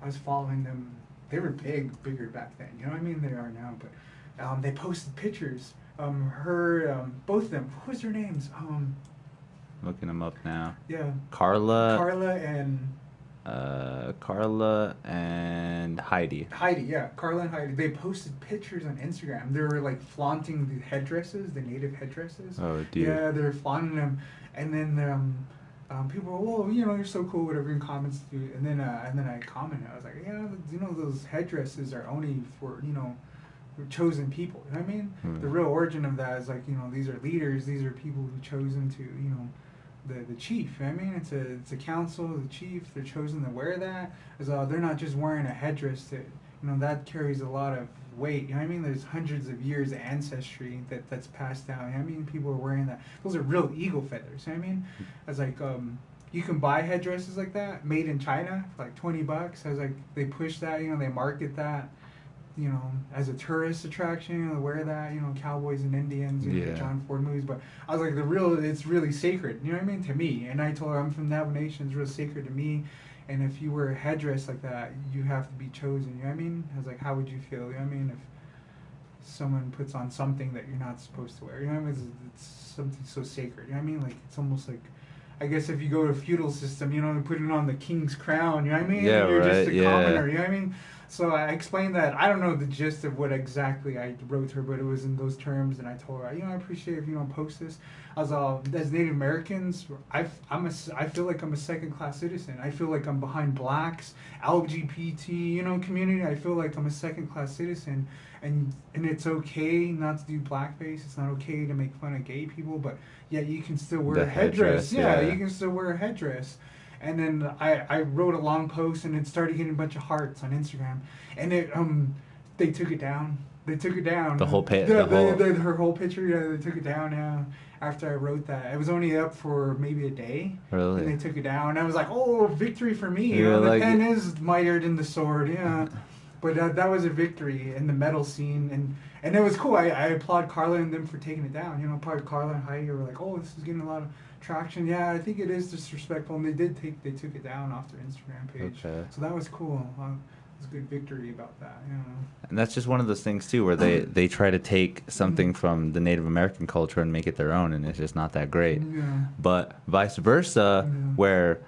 I was following them. They were bigger back then. You know what I mean? They are now, but they posted pictures. Both of them. What was their names? Looking them up now. Yeah. Carla and Heidi. Yeah, Carla and Heidi. They posted pictures on Instagram. They were like flaunting the headdresses, the native headdresses. Oh, dear. Yeah, they were flaunting them, and then people were, you're so cool, whatever, in comments do. And then I commented. I was like, those headdresses are only for chosen people. You know what I mean? The real origin of that is like, these are leaders. These are people who chosen to, the chief. I mean, it's a council, the chief. They're chosen to wear that. They're not just wearing a headdress. That carries a lot of weight. You know what I mean? There's hundreds of years of ancestry that's passed down. You know what I mean? People are wearing that. Those are real eagle feathers. You know what I mean? It's like you can buy headdresses like that made in China for like $20. They push that. They market that. As a tourist attraction, wear that, cowboys and Indians, the John Ford movies. But I was like, it's really sacred, you know what I mean, to me. And I told her, I'm from Navajo Nation, it's real sacred to me. And if you wear a headdress like that, you have to be chosen, you know what I mean? I was like, how would you feel, you know what I mean, if someone puts on something that you're not supposed to wear, you know what I mean? It's something so sacred, you know what I mean? Like, it's almost like, I guess if you go to a feudal system, and put it on the king's crown, you know what I mean? Yeah, you're right, just a commoner, you know what I mean? So I explained that. I don't know the gist of what exactly I wrote to her, but it was in those terms, and I told her, I appreciate if you don't post this. I was as Native Americans, I feel like I'm a second-class citizen. I feel like I'm behind blacks, LGBT, community. I feel like I'm a second-class citizen, and it's okay not to do blackface. It's not okay to make fun of gay people, but yet you can still wear a headdress. Yeah, you can still wear a headdress. And then I wrote a long post, and it started getting a bunch of hearts on Instagram. And they took it down. The whole page. Her whole picture. Yeah, they took it down. Yeah, after I wrote that, it was only up for maybe a day. Really? And they took it down. And I was like, victory for me. The pen is mightier than the sword. Yeah. But that was a victory in the metal scene, and it was cool. I applaud Carla and them for taking it down. You know, part Carla and Heidi were like, "Oh, this is getting a lot of traction." Yeah, I think it is disrespectful, and they took it down off their Instagram page. Okay. So that was cool. It was a good victory about that. You know. And that's just one of those things too, where they try to take something from the Native American culture and make it their own, and it's just not that great. Yeah. But vice versa, where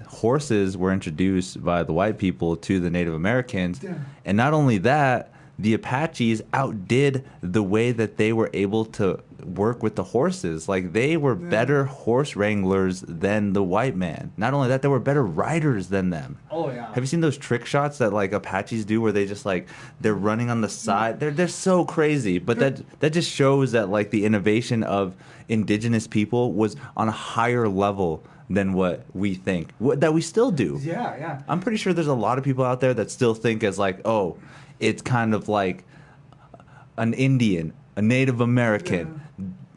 horses were introduced by the white people to the Native Americans, and not only that, the Apaches outdid the way that they were able to work with the horses. Like, they were better horse wranglers than the white man. Not only that, they were better riders than them. Oh yeah. Have you seen those trick shots that like Apaches do, where they just like they're running on the side? They're so crazy. But that just shows that like the innovation of indigenous people was on a higher level than what we think, that we still do. Yeah, yeah. I'm pretty sure there's a lot of people out there that still think as like, oh, it's kind of like an Indian, a Native American.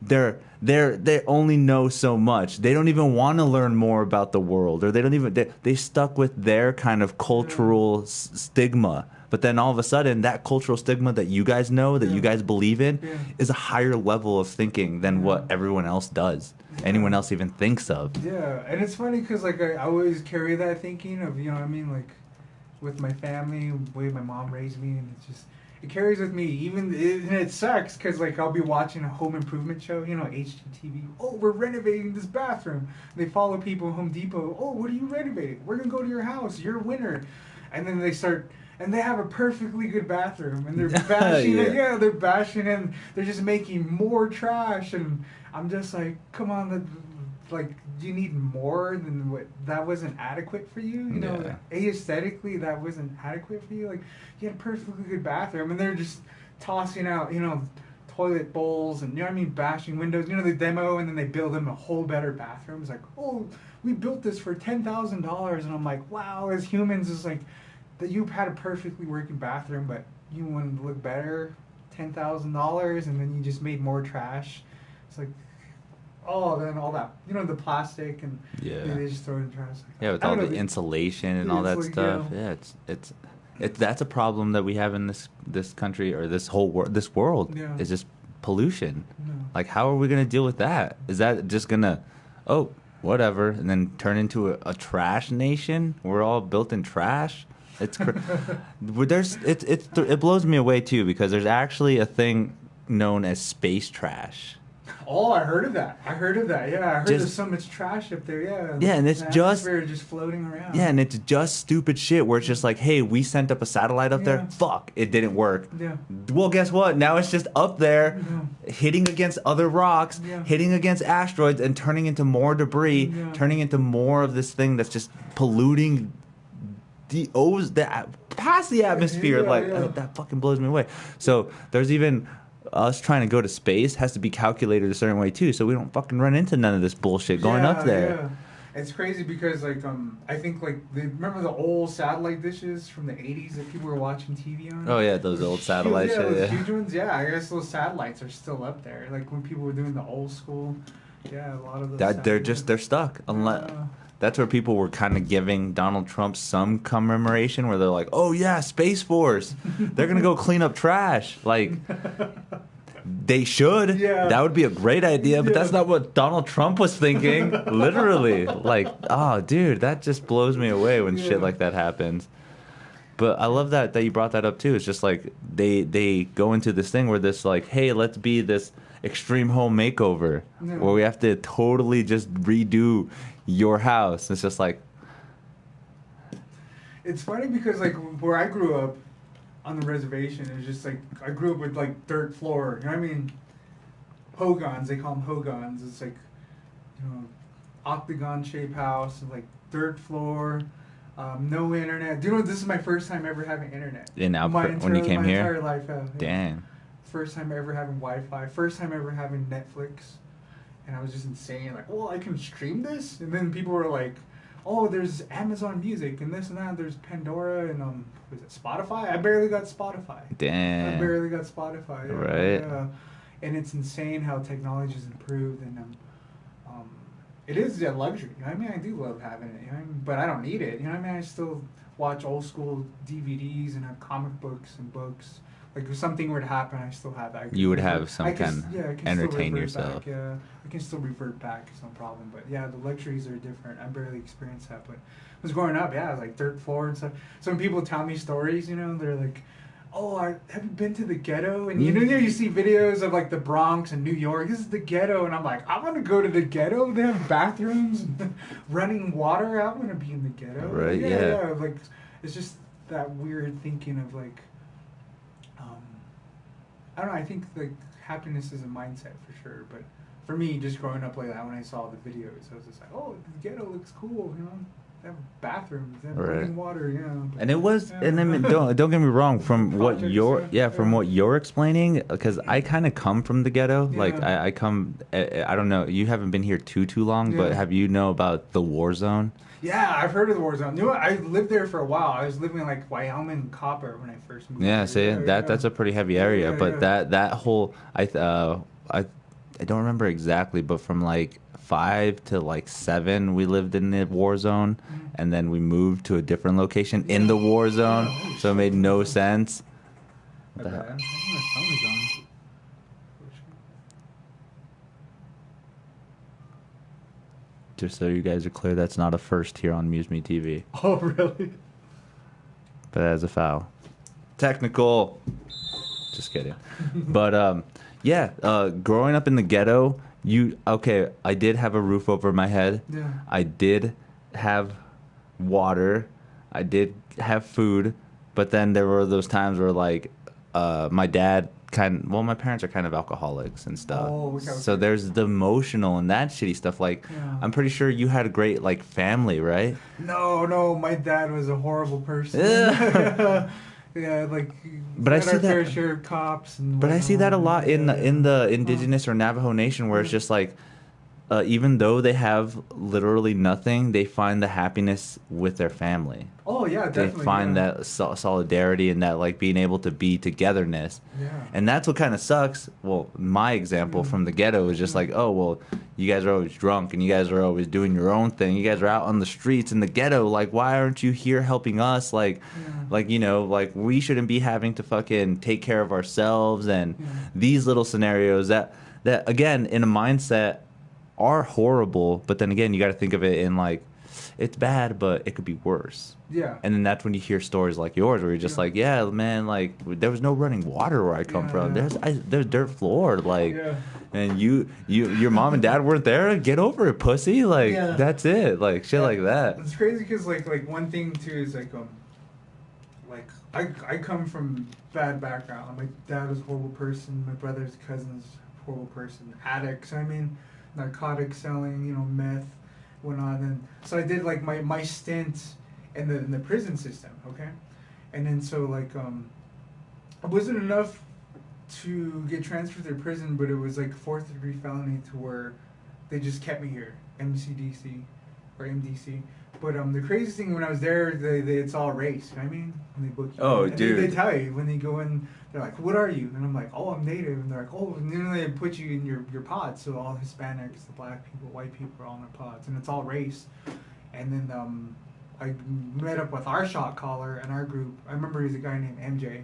Yeah. They only know so much. They don't even want to learn more about the world, or they stuck with their kind of cultural stigma. But then all of a sudden, that cultural stigma that you guys know, that you guys believe in, is a higher level of thinking than what everyone else does. Anyone else even thinks of. Yeah, and it's funny because like I always carry that thinking of, you know what I mean, like with my family, the way my mom raised me, and it's just, it carries with me. And it sucks because like I'll be watching a home improvement show, you know, HGTV. Oh, we're renovating this bathroom. They follow people Home Depot. Oh, what are you renovating? We're gonna go to your house. You're a winner. And then they start. And they have a perfectly good bathroom, and they're bashing it. Yeah, they're bashing it, and they're just making more trash. And I'm just like, come on, like, do you need more than what? That wasn't adequate for you? You know, aesthetically, that wasn't adequate for you? Like, you had a perfectly good bathroom, and they're just tossing out, you know, toilet bowls, and, you know what I mean, bashing windows. You know, they demo, and then they build them a whole better bathroom. It's like, oh, we built this for $10,000. And I'm like, wow, as humans, it's like, that you had a perfectly working bathroom, but you wanted to look better, $10,000, and then you just made more trash. It's like, oh, then all that, you know, the plastic, and they just throw it in the trash. Like, yeah, with all the insulation and all that like, stuff. Yeah, it's that's a problem that we have in this country, or this whole this world. Yeah. Is just pollution. No. Like, how are we gonna deal with that? Is that just gonna, oh, whatever, and then turn into a trash nation? We're all built in trash. It's it blows me away too, because there's actually a thing known as space trash. Oh, I heard of that. Yeah, I heard there's so much trash up there. Yeah. Yeah, and it's just floating around. Yeah, and it's just stupid shit where it's just like, hey, we sent up a satellite up there. Fuck, it didn't work. Yeah. Well, guess what? Now it's just up there, hitting against other rocks, hitting against asteroids, and turning into more debris, turning into more of this thing that's just polluting past the atmosphere. That fucking blows me away. So there's even us trying to go to space has to be calculated a certain way too, so we don't fucking run into none of this bullshit going up there. Yeah. It's crazy because like I think like remember the old satellite dishes from the 80s that people were watching TV on? Oh yeah, those old satellites. Those huge ones. Yeah, I guess those satellites are still up there. Like when people were doing the old school. Yeah, a lot of those. They're stuck unless. That's where people were kind of giving Donald Trump some commemoration, where they're like, oh, yeah, Space Force. They're going to go clean up trash. Like, they should. Yeah. That would be a great idea, but that's not what Donald Trump was thinking. Literally. Like, oh, dude, that just blows me away when shit like that happens. But I love that you brought that up, too. It's just like they go into this thing where this, like, hey, let's be this extreme home makeover where we have to totally just redo your house. It's just like, it's funny because like where I grew up on the reservation, it was just like I grew up with like dirt floor. You know what I mean? Hogans, they call them hogans. It's like, you know, octagon shaped house, and like dirt floor, no internet. Do you know this is my first time ever having internet? When you came here? My entire life. Damn. First time ever having Wi-Fi. First time ever having Netflix. And I was just insane, like, well, I can stream this? And then people were like, oh, there's Amazon Music and this and that. There's Pandora and, was it Spotify? I barely got Spotify. Damn. Yeah, right. Yeah. And it's insane how technology's improved. And it is a luxury. You know what I mean? I do love having it, you know what I mean? But I don't need it. You know what I mean? I still watch old school DVDs and have comic books and books. Like if something were to happen, I still have that. You would have some I can, kind yeah, I can entertain still revert yourself. Back, yeah, I can still revert back. It's no problem. But yeah, the luxuries are different. I barely experienced that. But I was growing up, yeah, I was like third floor and stuff. Some people tell me stories, you know, they're like, oh, have you been to the ghetto? And you know, you see videos of like the Bronx and New York. This is the ghetto, and I'm like, I want to go to the ghetto. They have bathrooms, and running water. I want to be in the ghetto. Right? Yeah, Yeah. yeah. Like, it's just that weird thinking of like, I don't know. I think like happiness is a mindset for sure. But for me, just growing up like that, when I saw the videos, I was just like, oh, the ghetto looks cool. You know, they have bathrooms, they have running water. You know. And it was, and I mean, don't get me wrong. From what from what you're explaining, because I kind of come from the ghetto. Yeah. Like I come, I don't know. You haven't been here too long, but have you know about the war zone? Yeah, I've heard of the war zone. You know what? I lived there for a while. I was living in like Wyoming Copper when I first moved. Yeah, see, that's a pretty heavy area, but that whole I don't remember exactly, but from like 5 to like 7, we lived in the war zone, and then we moved to a different location in the war zone, so it made no sense. What the hell? My phone is on. Just so you guys are clear, that's not a first here on MuseMe TV. Oh, really? But as a foul. Technical. Just kidding. But growing up in the ghetto, I did have a roof over my head. Yeah. I did have water. I did have food. But then there were those times where like my dad my parents are kind of alcoholics and stuff. Oh, okay. So there's the emotional and that shitty stuff. Like, I'm pretty sure you had a great like family, right? No, my dad was a horrible person. Yeah, like. But I see that. Fair share of cops. But I see that a lot in the indigenous or Navajo Nation, where it's just like, even though they have literally nothing, they find the happiness with their family. Oh yeah, definitely. They find that solidarity and that like being able to be togetherness. Yeah. And that's what kind of sucks. Well, my example from the ghetto is just like, oh well, you guys are always drunk and you guys are always doing your own thing. You guys are out on the streets in the ghetto. Like, why aren't you here helping us? Like, like we shouldn't be having to fucking take care of ourselves. And these little scenarios that again in a mindset are horrible, but then again you got to think of it in like, it's bad, but it could be worse. Yeah. And then that's when you hear stories like yours, where you're just like, yeah, man, like there was no running water where I come from. There's dirt floor, like, and your mom and dad weren't there. Get over it, pussy. Like that's it, like shit like that. It's crazy because like one thing too is like I come from bad background. My dad was a horrible person. My brother's cousin's a horrible person. Addicts. I mean, narcotics selling. You know, meth. Went on, and so I did like my stint in the prison system, okay, and then so like it wasn't enough to get transferred to prison, but it was like 4th degree felony to where they just kept me here, MCDC or MDC. But the craziest thing when I was there, they it's all race. You know what I mean, when they book you. Oh, and dude. They tell you when they go in. They're like, "What are you?" And I'm like, "Oh, I'm Native." And they're like, "Oh," and then they put you in your pods. So all Hispanics, the black people, white people are all in their pods, and it's all race. And then I met up with our shot caller and our group. I remember he's a guy named MJ.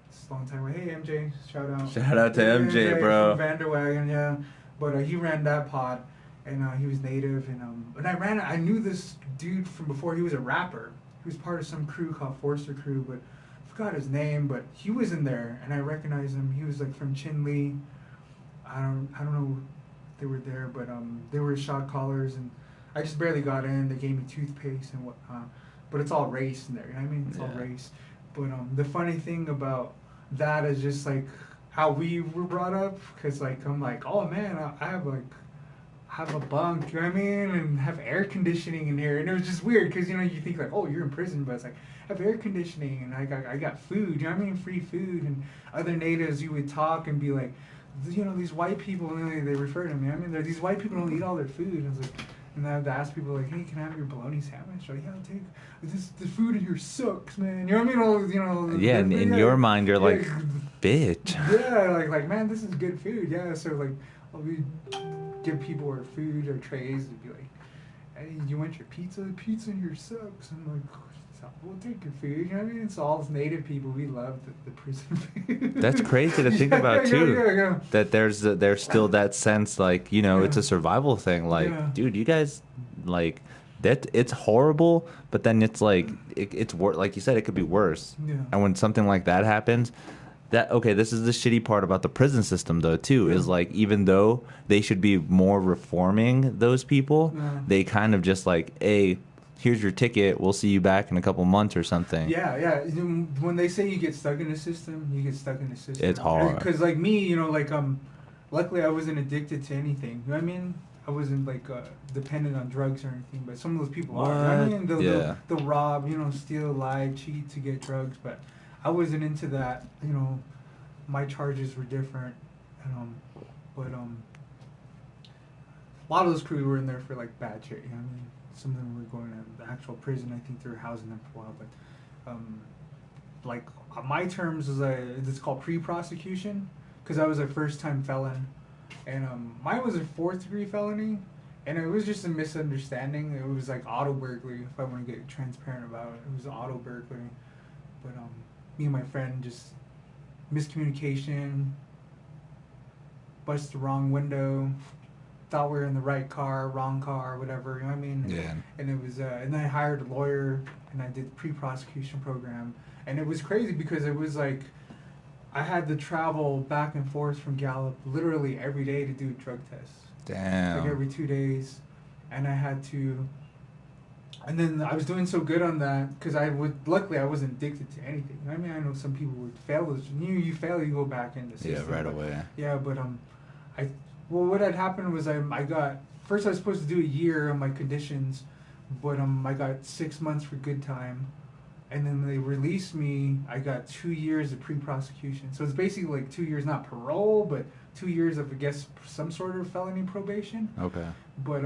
It's a long time ago. Hey MJ, shout out. Shout out to MJ, bro. From Vanderwagon, yeah. But he ran that pod, and he was Native, and I knew this dude from before. He was a rapper. He was part of some crew called Forster Crew, but I forgot his name. But he was in there, and I recognized him. He was like from Chinle. I don't know if they were there, but they were shot callers, and I just barely got in. They gave me toothpaste and whatnot. But it's all race in there. You know what I mean? It's all race. But the funny thing about that is just like how we were brought up, because like I'm like, oh man, I have a bunk, you know what I mean, and have air conditioning in here, and it was just weird because you think like, oh, you're in prison, but it's like I have air conditioning and I got food, you know what I mean, free food. And other natives, you would talk and be like, these white people, and they refer to me, I mean, these white people don't eat all their food, and it's like, and I have to ask people like, hey, can I have your bologna sandwich? Like, yeah, I'll take this. The food in here sucks, man. You know what I mean? Yeah, in your mind, you're like, bitch. Yeah, like man, this is good food. Yeah, so like, I'll be give people our food or trays and be like, "Hey, you want your pizza? The pizza in here sucks." I'm like, "We'll take your food." You know what I mean? It's all native people. We love the prison food. That's crazy to think about too. That there's still that sense, like, you know, it's a survival thing. Like, dude, you guys, like, that it's horrible, but then it's like it's worse. Like you said, it could be worse. Yeah. And when something like that happens, this is the shitty part about the prison system though too, is like, even though they should be more reforming those people, they kind of just like, hey, here's your ticket, we'll see you back in a couple months or something. Yeah. When they say you get stuck in the system, you get stuck in the system. It's hard. Because like me, you know, like luckily I wasn't addicted to anything. You know what I mean? I wasn't like dependent on drugs or anything, but some of those people are. You know what I mean? They'll rob, you know, steal, lie, cheat to get drugs, but I wasn't into that. You know, my charges were different, but a lot of those crew were in there for like bad shit. You know what I mean? Some of them were going to the actual prison. I think they were housing them for a while, but like my terms is it's called pre-prosecution, because I was a first-time felon, and mine was a 4th-degree felony, and it was just a misunderstanding. It was like auto burglary. If I want to get transparent about it, it was auto burglary, but me and my friend just miscommunication, bust the wrong window. Thought we were in the right car, wrong car, whatever. You know what I mean? Yeah. And it was, and I hired a lawyer, and I did the pre-prosecution program, and it was crazy because it was like, I had to travel back and forth from Gallup literally every day to do drug tests. Damn. Like every 2 days, and I had to. And then I was doing so good on that because luckily I wasn't addicted to anything. I mean, I know some people would fail. You fail, you go back in the system. Yeah, right away. Yeah, but what had happened was I got, first I was supposed to do a year on my conditions, but I got 6 months for good time, and then they released me. I got 2 years of pre-prosecution, so it's basically like 2 years, not parole, but 2 years of, I guess, some sort of felony probation. Okay. But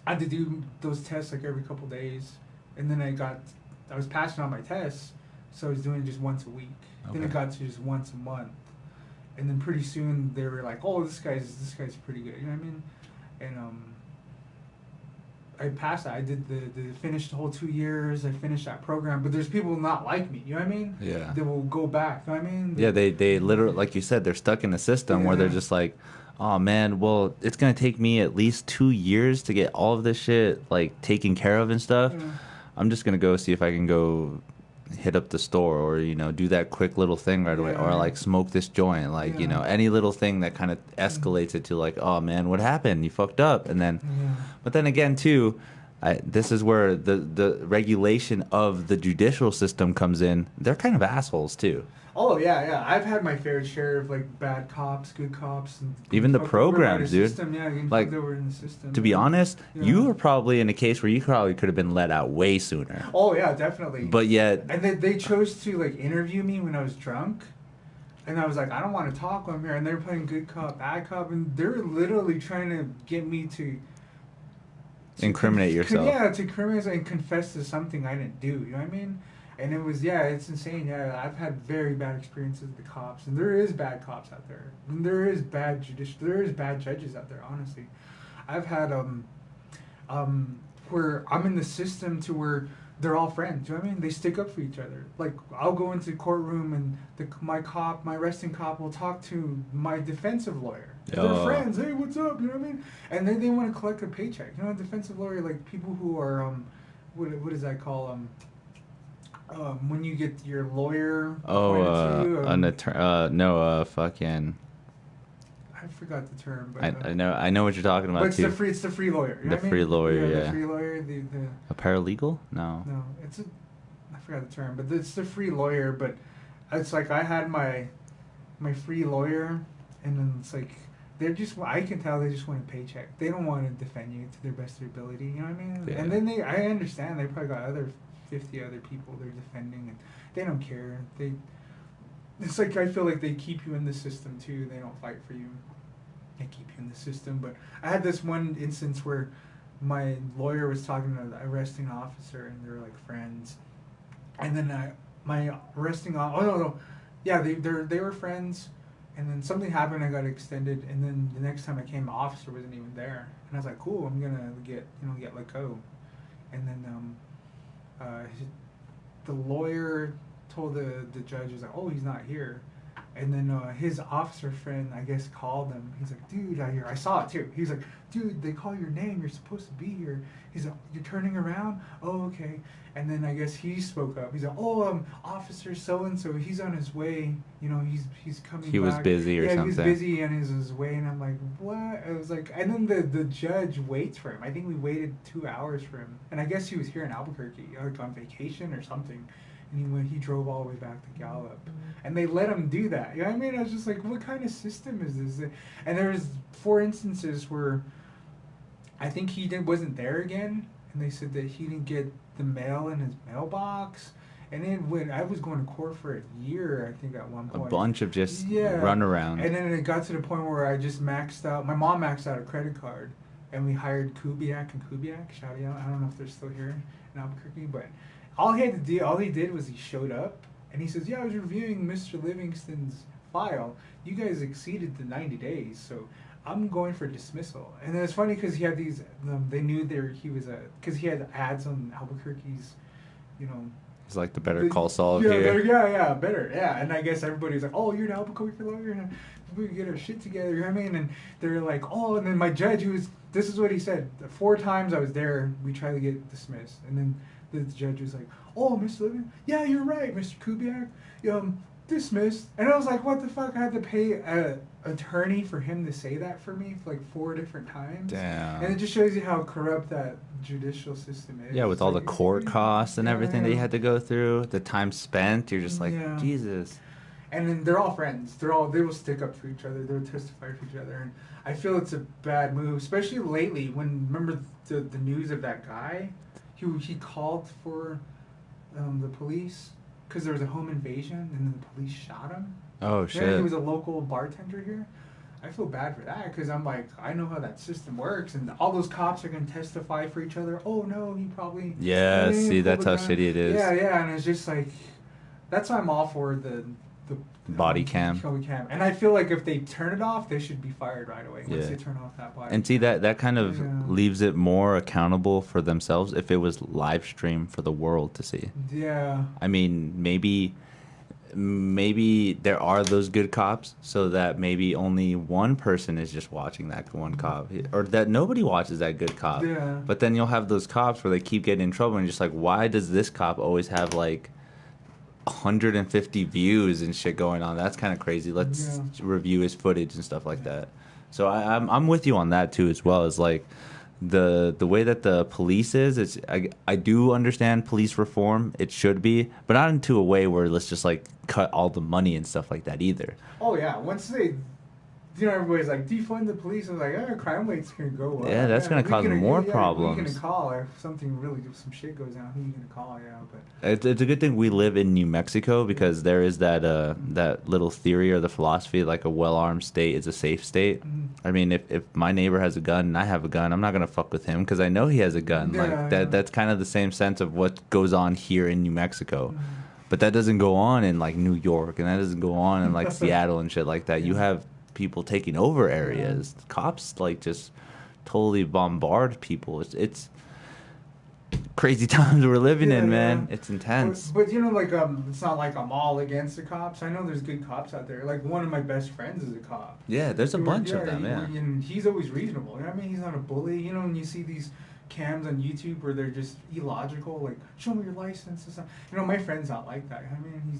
I had to do those tests like every couple days, and then I was passing on my tests, so I was doing it just once a week. Okay. Then it got to just once a month. And then pretty soon they were like, "Oh, this guy's pretty good." You know what I mean? And I passed that. I did finished the whole 2 years. I finished that program. But there's people not like me. You know what I mean? Yeah. They will go back. You know what I mean? Yeah, they literally, like you said, they're stuck in a system where they're just like, oh man, well, it's gonna take me at least 2 years to get all of this shit like taken care of and stuff. Yeah. I'm just gonna go see if I can go hit up the store, or, you know, do that quick little thing right away, or like smoke this joint, like, you know, any little thing that kind of escalates it to like, oh man, what happened? You fucked up. And then but then again too, this is where the regulation of the judicial system comes in. They're kind of assholes too. Oh yeah. I've had my fair share of like bad cops, good cops, and even the programs, dude. System. Yeah, like, they were in the system. To be honest, you were probably in a case where you probably could have been let out way sooner. Oh yeah, definitely. But yet, and they chose to like interview me when I was drunk, and I was like, I don't want to talk when I'm here. And they're playing good cop, bad cop, and they're literally trying to get me to incriminate yourself. Yeah, to incriminate and confess to something I didn't do. You know what I mean? And it was, it's insane. Yeah, I've had very bad experiences with the cops, and there is bad cops out there, and there is bad judges out there. Honestly, I've had where I'm in the system to where they're all friends. You know what I mean? They stick up for each other. Like, I'll go into the courtroom, and my arresting cop will talk to my defensive lawyer. They're friends. Hey, what's up? You know what I mean? And then they want to collect a paycheck. You know, a defensive lawyer, like people who are what does that call when you get your lawyer appointed to, fucking. I forgot the term, but I know what you're talking about. But it's the free lawyer. You know the free lawyer, yeah. The free lawyer, a paralegal? No, I forgot the term, but it's the free lawyer. But it's like I had my free lawyer, and then it's like I can tell they just want a paycheck. They don't want to defend you to their best of their ability. You know what I mean? Yeah. And then I understand they probably got 50 other people they're defending, and they don't care. It's like I feel like they keep you in the system too. They don't fight for you. They keep you in the system. But I had this one instance where my lawyer was talking to the arresting officer, and they were like friends. And then my arresting they were friends. And then something happened. I got extended, and then the next time I came, the officer wasn't even there. And I was like, "Cool, I'm gonna get let go." And then the lawyer told the judge, was like, "Oh, he's not here." And then his officer friend, I guess, called him. He's like, "Dude, I saw it too." He's like, "Dude, they call your name. You're supposed to be here." He's like, "You're turning around? Oh, okay." And then I guess he spoke up. He's like, "Oh, Officer so and so, he's on his way. He's coming back." He was busy or yeah, something. He was busy and he's on his way." And I'm like, "What?" I was like, and then the judge waits for him. I think we waited 2 hours for him. And I guess he was here in Albuquerque, like on vacation or something. And he drove all the way back to Gallup. And they let him do that. You know what I mean? I was just like, what kind of system is this? And there was 4 instances where I think wasn't there again. And they said that he didn't get the mail in his mailbox. And then when I was going to court for a year, I think at one point. A bunch of just run around. And then it got to the point where I just maxed out. My mom maxed out a credit card. And we hired Kubiak and Kubiak. Shout out. I don't know if they're still here in Albuquerque. But all he did was he showed up. And he says, "Yeah, I was reviewing Mr. Livingston's file. You guys exceeded the 90 days, so I'm going for dismissal." And then it's funny because he had these, they knew he was because he had ads on Albuquerque's, It's like the Better Call Saul of yeah, here. Better. And I guess everybody's like, "Oh, you're an Albuquerque lawyer, and we can get our shit together." You know what I mean? And they're like, "Oh," and then my judge, this is what he said. 4 times I was there, we tried to get dismissed. And then the judge was like, "Oh, Mr. Livingston, yeah, you're right, Mr. Kubiak, dismissed." And I was like, what the fuck? I had to pay an attorney for him to say that for me like 4 different times. Damn. And it just shows you how corrupt that judicial system is. Yeah, with all the court costs and everything that you had to go through, the time spent, you're just like, Jesus. And then they're all friends. They will stick up for each other. They'll testify for each other. And I feel it's a bad move, especially lately when, remember the news of that guy? He called for the police because there was a home invasion and then the police shot him. Oh, shit. Yeah, he was a local bartender here. I feel bad for that because I'm like, I know how that system works, and all those cops are going to testify for each other. Oh, no, he probably... Yeah, see, that's how shitty it is. Yeah, and it's just like... That's why I'm all for the body cam. And I feel like if they turn it off, they should be fired right away once they turn off that body. And see, that kind of leaves it more accountable for themselves if it was live stream for the world to see. Yeah. I mean, maybe there are those good cops, so that maybe only one person is just watching that one cop, or that nobody watches that good cop. Yeah. But then you'll have those cops where they keep getting in trouble, and you're just like, why does this cop always have like 150 views and shit going on? That's kind of crazy. Let's review his footage and stuff like that. So I'm with you on that too, as well as like the way that the police is. I do understand police reform. It should be, but not into a way where let's just like cut all the money and stuff like that either. Oh yeah, once they. Everybody's like, defund the police. I was like, crime rate's going to go up. Yeah, that's going to cause more problems. Who are you going to call if some shit goes down? Who are you going to call? Yeah, but it's a good thing we live in New Mexico, because there is that little theory or the philosophy, like a well-armed state is a safe state. Mm-hmm. I mean, if my neighbor has a gun and I have a gun, I'm not going to fuck with him because I know he has a gun. That's kind of the same sense of what goes on here in New Mexico. Mm-hmm. But that doesn't go on in like New York, and that doesn't go on in like Seattle and shit like that. You have people taking over areas. Cops like just totally bombard people. It's crazy times we're living in, man. It's intense. But it's not like I'm all against the cops. I know there's good cops out there. Like one of my best friends is a cop. Yeah, there's a bunch of them. Yeah, and he's always reasonable. You know what I mean? He's not a bully. When you see these cams on YouTube where they're just illogical, like show me your license and stuff. My friend's not like that. I mean,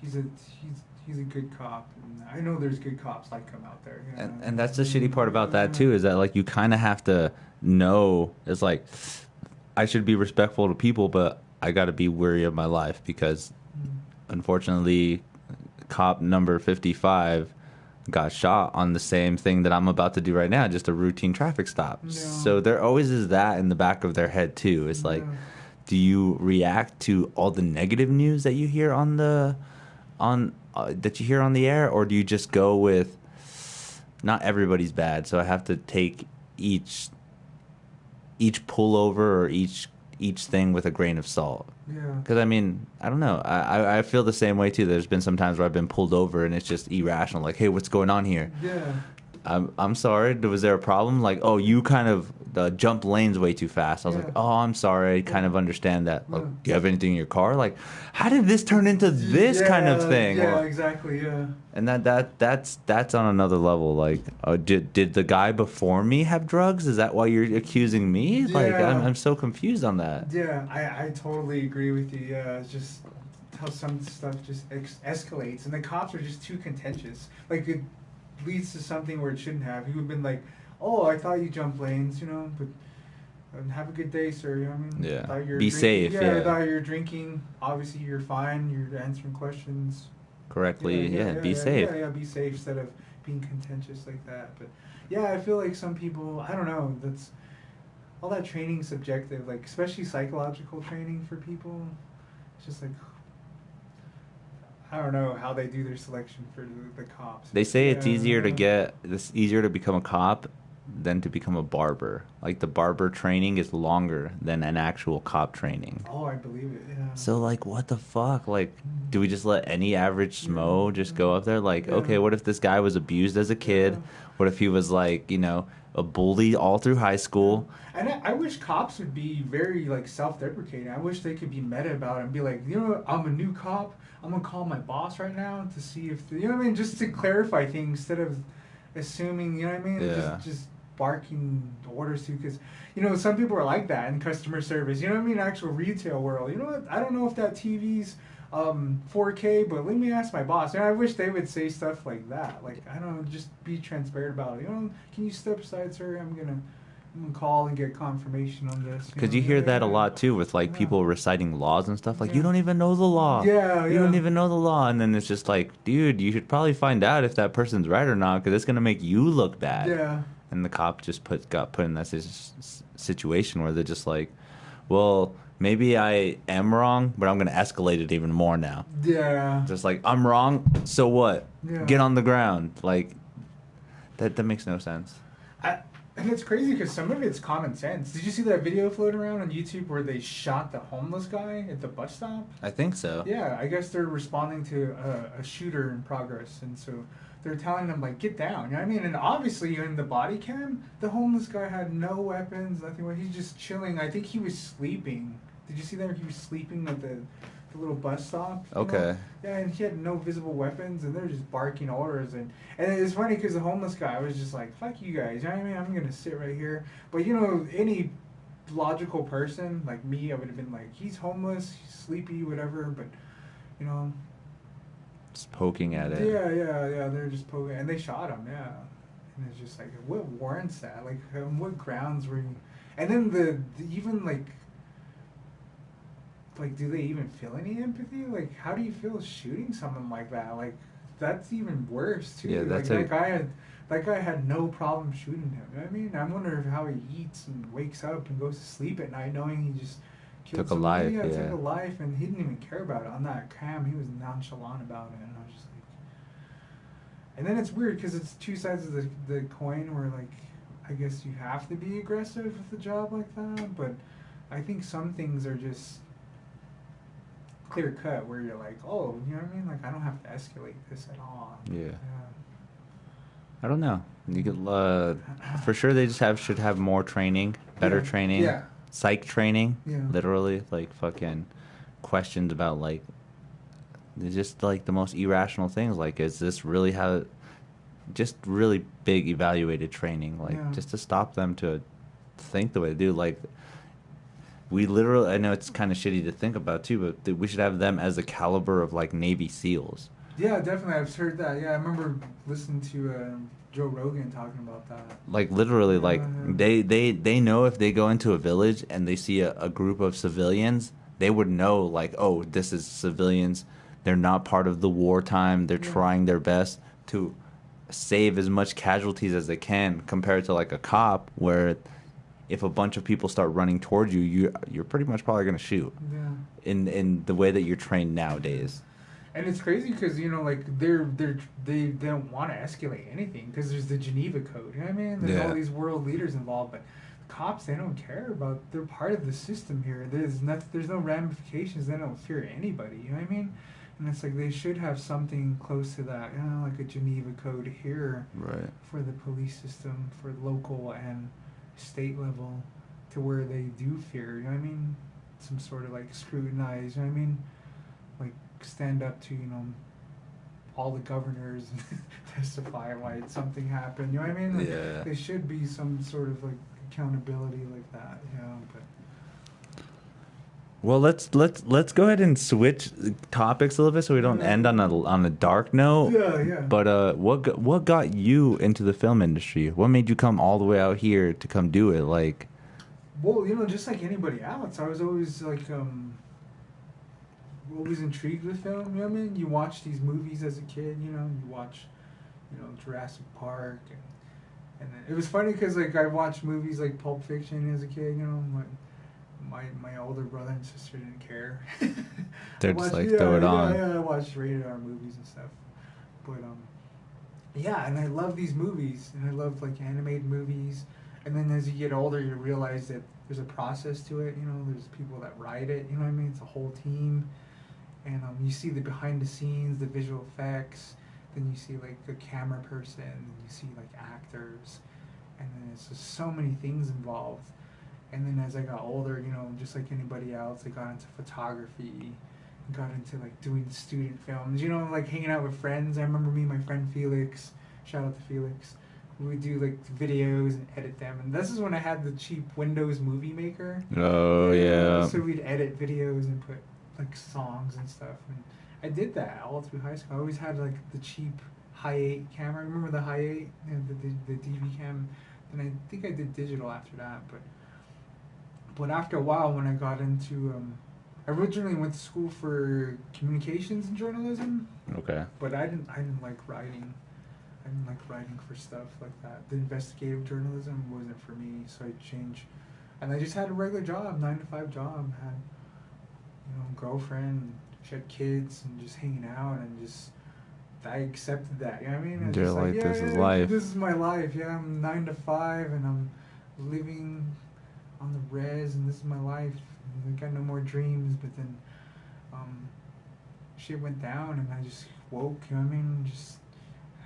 he's a good cop, and I know there's good cops like him out there. And that's the shitty part about that too, is that like you kind of have to know, it's like I should be respectful to people, but I got to be wary of my life because unfortunately cop number 55 got shot on the same thing that I'm about to do right now, just a routine traffic stop. Yeah. So there always is that in the back of their head too. It's like, do you react to all the negative news that you hear that you hear on the air, or do you just go with not everybody's bad, so I have to take each pullover or each each thing with a grain of salt. Yeah. Because, I mean, I don't know. I feel the same way, too. There's been some times where I've been pulled over and it's just irrational. Like, hey, what's going on here? Yeah. I'm sorry. Was there a problem? Like, oh, you kind of jumped lanes way too fast. I was like, oh, I'm sorry. I kind of understand that. Like, do you have anything in your car? Like, how did this turn into this kind of thing? Yeah, exactly. Yeah. And that's on another level. Like, did the guy before me have drugs? Is that why you're accusing me? Yeah. Like, I'm so confused on that. Yeah, I totally agree with you. Yeah, it's just how some stuff just escalates, and the cops are just too contentious. Like, it leads to something where it shouldn't have. He would have been like, "Oh, I thought you jumped lanes, you know, but have a good day, sir." You know what I mean? Yeah. Thought you were Be drinking. safe. Yeah. I thought you were drinking. Obviously, you're fine. You're answering questions Correctly. Be safe. Yeah, be safe instead of being contentious like that. But yeah, I feel like some people, I don't know, that's all that training subjective, like especially psychological training for people. It's just like, I don't know how they do their selection for the cops. They say it's easier to become a cop than to become a barber. Like, the barber training is longer than an actual cop training. Oh, I believe it. Yeah. So, like, what the fuck? Like, do we just let any average smo just go up there? Like, okay, what if this guy was abused as a kid? What if he was, like, you know, a bully all through high school? And I wish cops would be very, like, self-deprecating. I wish they could be meta about it and be like, you know what, I'm a new cop. I'm going to call my boss right now to see if, you know what I mean? Just to clarify things instead of assuming, you know what I mean? Yeah. Just barking orders to, because, you know, some people are like that in customer service. You know what I mean? Actual retail world. You know what? I don't know if that TV's 4K, but let me ask my boss. And I wish they would say stuff like that. Like, I don't know, just be transparent about it. You know, can you step aside, sir? I'm gonna call and get confirmation on this. Because you hear that a lot too with like people reciting laws and stuff. Like, you don't even know the law. Yeah, You don't even know the law. And then it's just like, dude, you should probably find out if that person's right or not, because it's gonna make you look bad. Yeah. And the cop just got put in that situation where they're just like, well, maybe I am wrong, but I'm going to escalate it even more now. Yeah. Just like, I'm wrong, so what? Yeah. Get on the ground. Like, that makes no sense. And it's crazy because some of it's common sense. Did you see that video floating around on YouTube where they shot the homeless guy at the bus stop? I think so. Yeah, I guess they're responding to a shooter in progress, and so they're telling them, like, get down. You know what I mean? And obviously, in the body cam, the homeless guy had no weapons, nothing. He's just chilling. I think he was sleeping. Did you see that? He was sleeping at the little bus stop. Okay. Know? Yeah, and he had no visible weapons, and they're just barking orders. And it's funny because the homeless guy was just like, fuck you guys. You know what I mean? I'm going to sit right here. But, you know, any logical person like me, I would have been like, he's homeless, he's sleepy, whatever. But, you know, just poking at it. Yeah. They're just poking, and they shot him. Yeah, and it's just like, what warrants that? Like, on what grounds were you? And then the even like, do they even feel any empathy? Like, how do you feel shooting someone like that? Like, that's even worse too. Yeah, that's like that guy had no problem shooting him. You know what I mean? I wonder how he eats and wakes up and goes to sleep at night knowing he just took a life. Yeah, took a life, and he didn't even care about it. On that cam, he was nonchalant about it, and I was just like, and then it's weird because it's two sides of the coin where, like, I guess you have to be aggressive with a job like that, but I think some things are just clear cut where you're like, oh, you know what I mean? Like, I don't have to escalate this at all. Yeah. I don't know. You could, for sure, they just should have more training, better training. Yeah. Psych training, literally, like fucking questions about like just like the most irrational things. Like, is this really how? Just really big evaluated training, like just to stop them to think the way they do. Like, we literally, I know it's kind of shitty to think about too, but we should have them as the caliber of like Navy SEALs. Yeah, definitely. I've heard that. Yeah, I remember listening to Joe Rogan talking about that. Like, literally, they know if they go into a village and they see a group of civilians, they would know, like, oh, this is civilians. They're not part of the wartime. They're trying their best to save as much casualties as they can, compared to, like, a cop where if a bunch of people start running towards you, you're pretty much probably going to shoot. Yeah. In the way that you're trained nowadays. And it's crazy because, you know, like, they don't want to escalate anything because there's the Geneva Code, you know what I mean? There's all these world leaders involved, but cops, they don't care about. They're part of the system here. There's no ramifications. They don't fear anybody. You know what I mean? And it's like they should have something close to that, like a Geneva Code here, Right. for the police system, for local and state level, to where they do fear. You know what I mean? Some sort of like scrutinize. You know what I mean? Like stand up to all the governors and testify why something happened. You know what I mean? Like, Yeah. there should be some sort of like accountability like that. But. Well, let's go ahead and switch topics a little bit so we don't end on a dark note. Yeah. But what got you into the film industry? What made you come all the way out here to come do it? Like, well, just like anybody else, I was always like always intrigued with film. You know what I mean? You watch these movies as a kid. You watch Jurassic Park, and then it was funny because like I watched movies like Pulp Fiction as a kid. My older brother and sister didn't care. They're just like, throw it on. Yeah, I watched rated R movies and stuff. But yeah, and I love these movies, and I love like animated movies. And then as you get older, you realize that there's a process to it. There's people that write it. You know what I mean? It's a whole team, and you see the behind the scenes, the visual effects. Then you see like a camera person, and you see like actors, and then it's just so many things involved. And then as I got older, just like anybody else, I got into photography, got into like doing student films, like hanging out with friends. I remember me and my friend Felix, shout out to Felix, we would do like videos and edit them. And this is when I had the cheap Windows Movie Maker. Oh, yeah. So we'd edit videos and put like songs and stuff. And I did that all through high school. I always had like the cheap High 8 camera. Remember the High 8 and the DV cam? And I think I did digital after that, But after a while, when I got into, I originally went to school for communications and journalism. Okay. But I didn't like writing. I didn't like writing for stuff like that. The investigative journalism wasn't for me, so I changed. And I just had a regular job, 9-to-5 job. Had, girlfriend. She had kids, and just hanging out, and just I accepted that. You know what I mean? You're like, this is life. This is my life. Yeah, I'm 9-to-5, and I'm living on the res, and this is my life. I got no more dreams. But then shit went down, and I just woke, just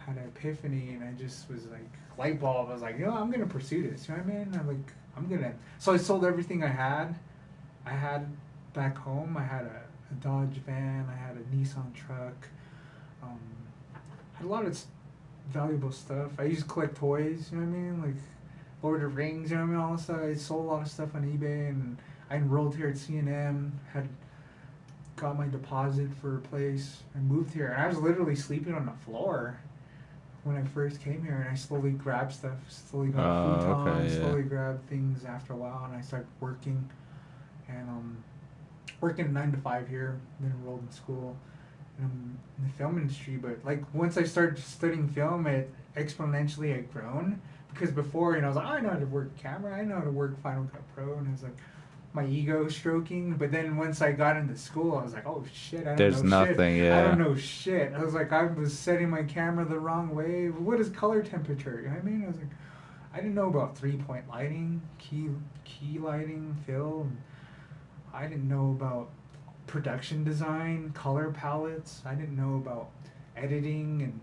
had an epiphany, and I just was like, light bulb. I was like, I'm gonna pursue this. You know what I mean? I'm gonna. So I sold everything I had back home. I had a Dodge van, I had a Nissan truck, had a lot of valuable stuff. I used to collect toys, you know what I mean? Like Lord of the Rings, you know what I mean? All this stuff. I sold a lot of stuff on eBay, and I enrolled here at C&M, had got my deposit for a place. I moved here, and I was literally sleeping on the floor when I first came here, and I slowly grabbed stuff, slowly got a futon, okay, yeah. slowly grabbed things after a while, and I started working, and working 9-to-5 here, then enrolled in school, and I'm in the film industry. But like once I started studying film, it exponentially had grown. Because before, I was like, I know how to work camera, I know how to work Final Cut Pro, and it was like my ego stroking. But then once I got into school, I was like, oh shit, I don't There's know nothing, shit. yeah. I don't know shit. I was like, I was setting my camera the wrong way. What is color temperature? You know what I mean? I was like, I didn't know about 3-point lighting, key lighting, fill. I didn't know about production design, color palettes. I didn't know about editing and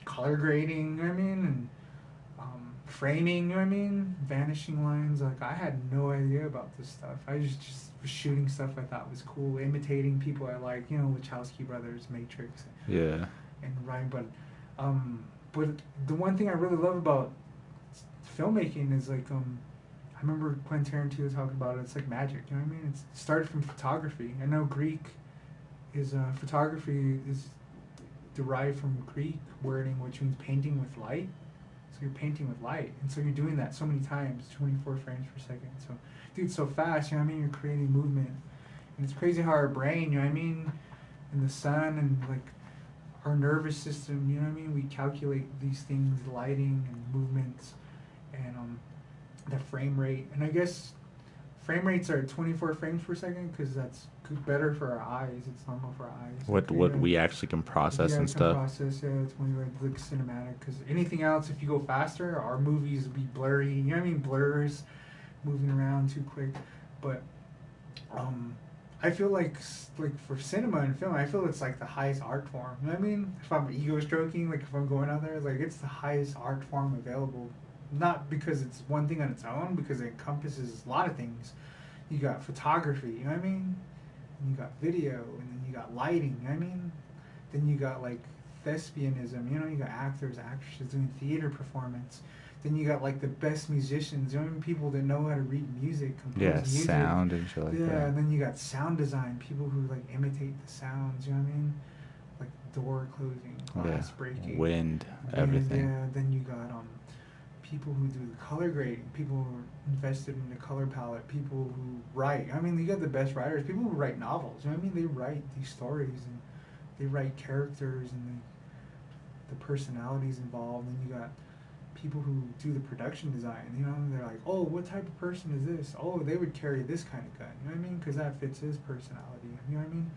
color grading, you know what I mean? And framing, you know what I mean? Vanishing lines. Like, I had no idea about this stuff. I just was shooting stuff I thought was cool, imitating people I like, Wachowski Brothers, Matrix. Yeah. And right, but the one thing I really love about filmmaking is like, I remember Quentin Tarantino talking about it. It's like magic, you know what I mean? It started from photography. I know Greek is photography is derived from Greek wording, which means painting with light. So you're painting with light, and so you're doing that so many times, 24 frames per second. So, dude, so fast, you know what I mean? You're creating movement, and it's crazy how our brain, you know what I mean, and the sun and like our nervous system, you know what I mean? We calculate these things, lighting and movements, and the frame rate. And I guess frame rates are 24 frames per second because that's better for our eyes. It's normal for our eyes. What we actually can process and can stuff. Process, yeah, it's when you look cinematic. Because anything else, if you go faster, our movies will be blurry. You know what I mean? Blurs, moving around too quick. But I feel like for cinema and film, I feel it's like the highest art form. You know what I mean? If I'm ego stroking, like if I'm going out there, like it's the highest art form available. Not because it's one thing on its own, because it encompasses a lot of things. You got photography, you know what I mean? And you got video, and then you got lighting, you know what I mean? Then you got like thespianism, you know, you got actors, actresses doing theater performance. Then you got like the best musicians, you know what I mean? People that know how to read music, compose music. Sound and shit like that. Yeah, and then you got sound design, people who like imitate the sounds, you know what I mean? Like door closing, glass breaking. Wind, everything. Yeah, then you got people who do the color grading, people who are invested in the color palette, people who write. I mean, you got the best writers, people who write novels, you know what I mean? They write these stories, and they write characters, and the personalities involved, and you got people who do the production design, you know, and they're like, oh, what type of person is this? Oh, they would carry this kind of gun, you know what I mean? Because that fits his personality, you know what I mean?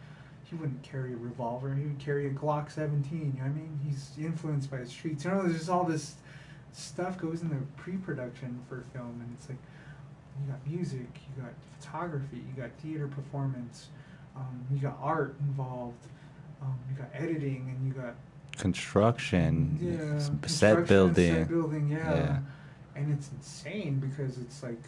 He wouldn't carry a revolver, he would carry a Glock 17, you know what I mean? He's influenced by the streets. You know, there's just all this stuff goes into pre-production for film, and it's like, you got music, you got photography, you got theater performance, you got art involved, you got editing, and you got construction, set building, yeah. And it's insane because it's like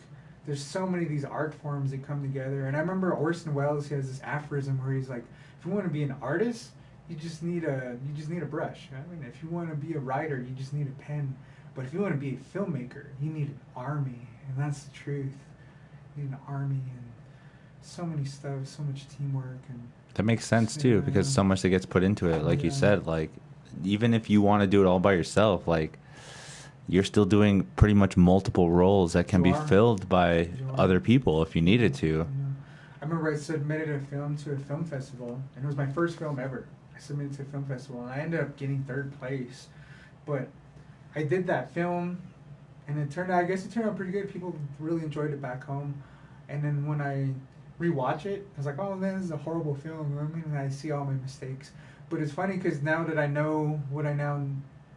there's so many of these art forms that come together. And I remember Orson Welles, he has this aphorism where he's like, if you want to be an artist, you just need a brush. I mean, if you want to be a writer, you just need a pen. But if you want to be a filmmaker, you need an army, and that's the truth. You need an army and so many stuff, so much teamwork, and that makes sense too, because so much that gets put into it. Like you said, like even if you want to do it all by yourself, like you're still doing pretty much multiple roles that can be filled by other people if you needed to. I remember I submitted a film to a film festival, and it was my first film ever. I submitted to a film festival, and I ended up getting 3rd place. But I did that film, and I guess it turned out pretty good. People really enjoyed it back home. And then when I rewatch it, I was like, oh man, this is a horrible film. You know what I mean? And I see all my mistakes. But it's funny because now that I know what I now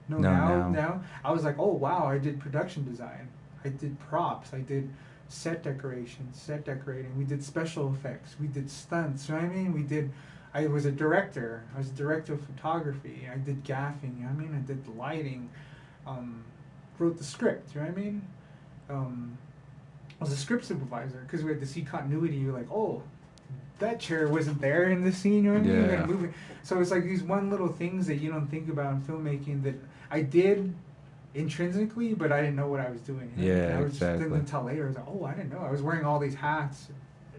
know, I was like, oh wow, I did production design. I did props. I did set decorating. We did special effects. We did stunts. You know what I mean? I was a director. I was a director of photography. I did gaffing. You know what I mean? I did the lighting. Wrote the script. You know what I mean? I was a script supervisor because we had to see continuity. You're like, oh, that chair wasn't there in the scene. You know what I mean? Yeah. Move it. So it's like these one little things that you don't think about in filmmaking that I did intrinsically, but I didn't know what I was doing. Yeah, I was exactly. Just until later, I was like, oh, I didn't know. I was wearing all these hats,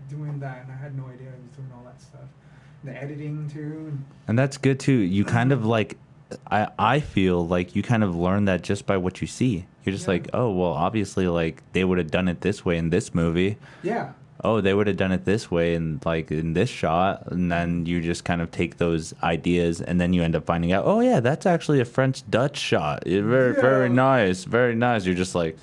doing that, and I had no idea I was doing all that stuff. The editing too. And that's good too. You kind of like, I feel like you kind of learn that just by what you see. You're just like, oh, well, obviously, like they would have done it this way in this movie. Yeah. Oh, they would have done it this way and like in this shot, and then you just kind of take those ideas, and then you end up finding out, oh yeah, that's actually a French Dutch shot. Very nice, very nice. You're just like,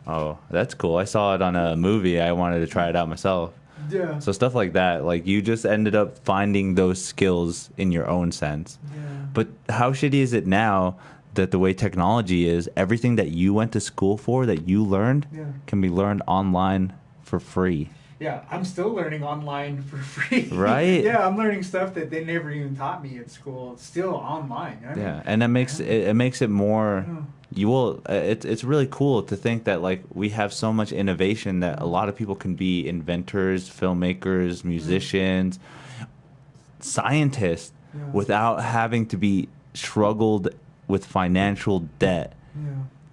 oh, that's cool. I saw it on a movie. I wanted to try it out myself. Yeah. So stuff like that, like you just ended up finding those skills in your own sense. Yeah. But how shitty is it now that the way technology is, everything that you went to school for, that you learned, can be learned online for free? Yeah, I'm still learning online for free. Right? Yeah, I'm learning stuff that they never even taught me at school. It's still online. You know what I mean? And it makes it more. It's really cool to think that like we have so much innovation that a lot of people can be inventors, filmmakers, musicians, scientists, without having to be struggled with financial debt,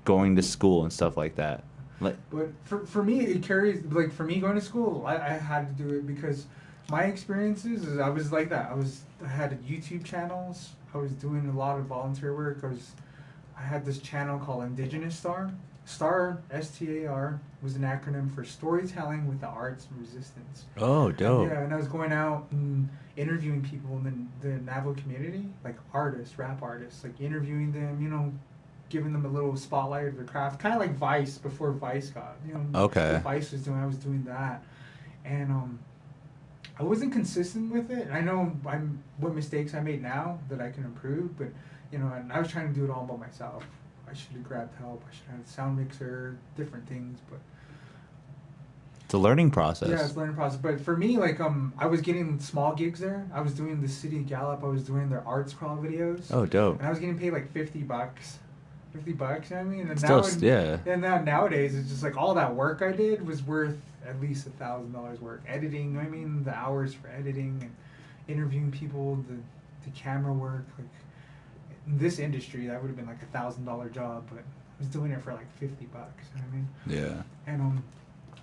going to school and stuff like that. But for me, it carries, like for me going to school, I had to do it because my experiences is I was like that. I had YouTube channels. I was doing a lot of volunteer work. I had this channel called Indigenous Star. STAR, S-T-A-R, was an acronym for Storytelling with the Arts and Resistance. Oh, dope. Yeah, and I was going out and interviewing people in the Navajo community, like artists, rap artists, like interviewing them, you know, giving them a little spotlight of their craft, kind of like Vice before Vice got, you know. Okay. What Vice was doing, I was doing that. and I wasn't consistent with it. I know what mistakes I made now that I can improve, but and I was trying to do it all by myself. I should have grabbed help. I should have had a sound mixer, different things, but it's a learning process. yeah, it's a learning process. But for me, like I was getting small gigs there. I was doing the City of Gallup. I was doing their arts crawl videos. Oh, dope. And I was getting paid like $50. $50, you know what I mean? And Still, yeah. And now nowadays, it's just like all that work I did was worth at least $1,000 work. Editing, you know what I mean? The hours for editing and interviewing people, the camera work. Like in this industry, that would have been like $1,000 job, but I was doing it for like $50. You know what I mean? Yeah. And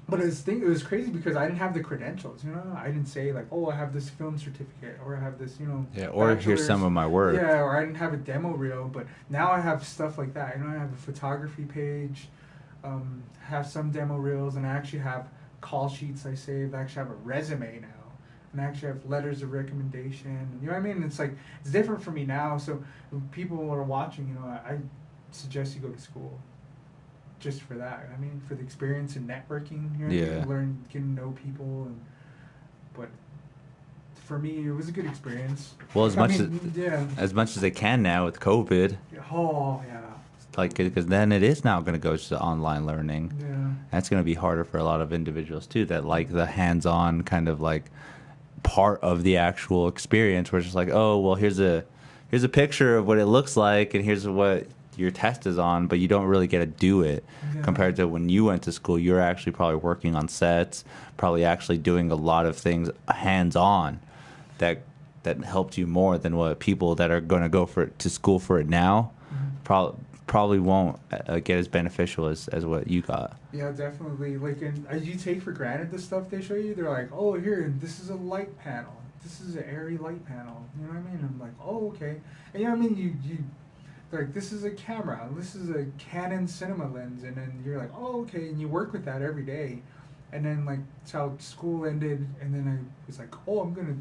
but it was crazy because I didn't have the credentials, I didn't say like, oh, I have this film certificate or I have this, Yeah, or here's some of my work. Yeah, or I didn't have a demo reel, but now I have stuff like that. I have a photography page, have some demo reels, and I actually have call sheets I saved. I actually have a resume now, and I actually have letters of recommendation. You know what I mean? It's like, it's different for me now. So when people are watching, I suggest you go to school. Just for that, I mean, for the experience and networking, learn, getting to know people, but for me, it was a good experience. Well, as much as they can now with COVID. Oh yeah. Like, because then it is now going to go to online learning. Yeah. That's going to be harder for a lot of individuals too. That like the hands-on kind of like part of the actual experience, where it's just like, oh, well, here's a picture of what it looks like, and here's what your test is on, but you don't really get to do it. Compared to when you went to school. You're actually probably working on sets, probably actually doing a lot of things hands-on that helped you more than what people that are going to go to school for it now probably won't get as beneficial as what you got. Yeah, definitely. Like, as you take for granted the stuff they show you, they're like, oh, here, this is a light panel. This is an airy light panel. You know what I mean? I'm like, oh, okay. And you know what I mean? You like, this is a camera, this is a Canon cinema lens, and then you're like, oh, okay, and you work with that every day. And then, like, that's how school ended, and then I was like, oh, I'm going to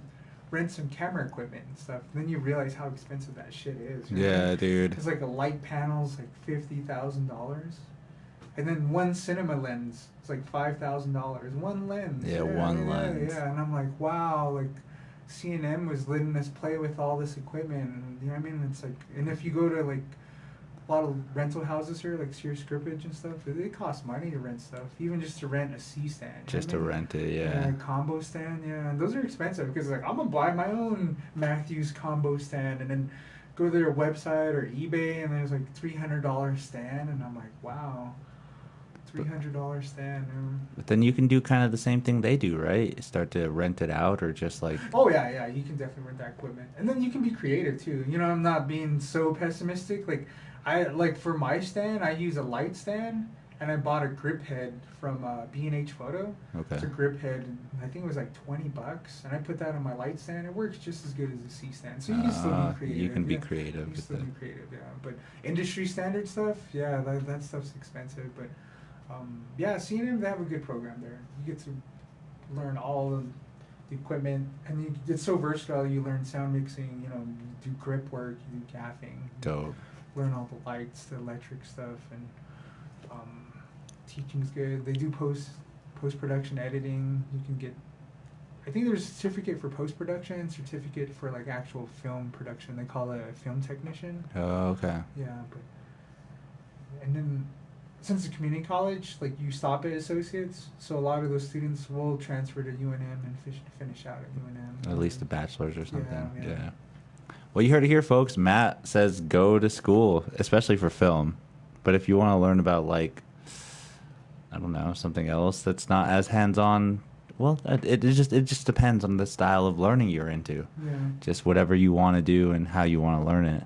rent some camera equipment and stuff. And then you realize how expensive that shit is. Yeah, dude. It's like a light panel's like $50,000. And then one cinema lens is like $5,000. One lens. Yeah, one lens. Yeah, and I'm like, wow, like, C&M was letting us play with all this equipment, and you know what I mean? It's like, and if you go to like a lot of rental houses here, like Sears Scrippage and stuff, it costs money to rent stuff, even just to rent a C stand. Just to rent it, yeah. A combo stand, yeah, and those are expensive because like I'm gonna buy my own Matthews combo stand and then go to their website or eBay and there's like $300 stand, and I'm like, wow. $300 stand. But then you can do kind of the same thing they do, right? Start to rent it out, or just like. Oh yeah, you can definitely rent that equipment, and then you can be creative too. I'm not being so pessimistic. Like for my stand, I use a light stand, and I bought a grip head from B&H Photo. Okay. It's a grip head, and I think it was like $20, and I put that on my light stand. It works just as good as a C stand, so you can still be creative. You can be creative. You can still be creative, yeah. But industry standard stuff, yeah, that stuff's expensive, but. Yeah, C&M, they have a good program there. You get to learn all of the equipment, and it's so versatile. You learn sound mixing, you do grip work, you do gaffing. Dope. Learn all the lights, the electric stuff, and teaching's good. They do post-production editing. You can get, I think there's a certificate for post-production, certificate for like actual film production. They call it a film technician. Oh, okay. Yeah, and then since it's a community college, like you stop at associates, so a lot of those students will transfer to UNM and finish out at UNM. At least a bachelor's or something. Yeah. Well, you heard it here, folks. Matt says go to school, especially for film. But if you want to learn about, like, I don't know, something else that's not as hands-on, well, it just depends on the style of learning you're into. Yeah. Just whatever you want to do and how you want to learn it.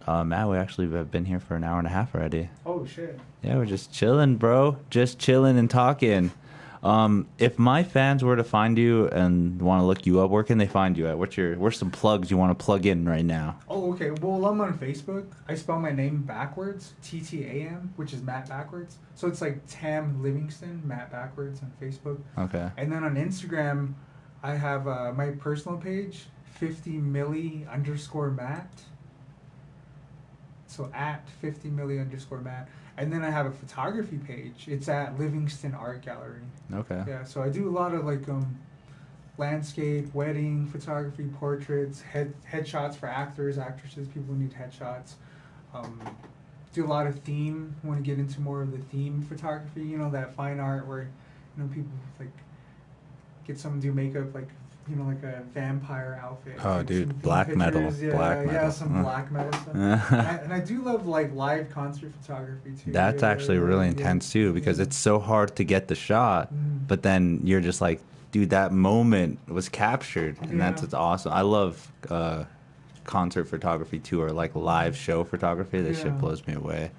Matt, we actually have been here for an hour and a half already. Oh, shit. Yeah, we're just chilling, bro. Just chilling and talking. If my fans were to find you and want to look you up, where can they find you at? Where's some plugs you want to plug in right now? Oh, okay. Well, I'm on Facebook. I spell my name backwards, TTAM, which is Matt backwards. So it's like Tam Livingston, Matt backwards on Facebook. Okay. And then on Instagram, I have my personal page, 50milli_Matt. So at 50milli_Matt. And then I have a photography page. It's at Livingston Art Gallery. Okay. Yeah, so I do a lot of like landscape, wedding photography, portraits, headshots for actors, actresses, people who need headshots. Do a lot of theme. Want to get into more of the theme photography. You know, that fine art where people like get someone do makeup like like a vampire outfit. Oh, like dude, black metal. Yeah, black metal. Yeah, some black metal stuff. And I do love like live concert photography too. That's actually really intense too, because it's so hard to get the shot, but then you're just like, dude, that moment was captured, and that's awesome. I love concert photography too, or like live show photography. That shit blows me away.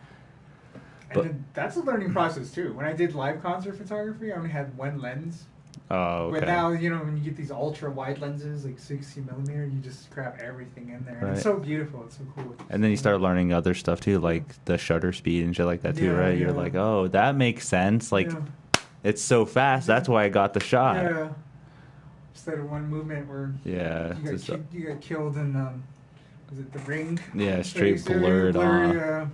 And then that's a learning process too. When I did live concert photography, I only had one lens. Oh, okay. But now, when you get these ultra wide lenses, like 60 millimeter, you just grab everything in there. And it's so beautiful. It's so cool. And then you start learning other stuff too, like the shutter speed and shit like that too, right? You're like, oh, that makes sense. Like, it's so fast. That's why I got the shot. Yeah. Instead of one movement where you got killed in, was it The Ring? Yeah, straight blurred off.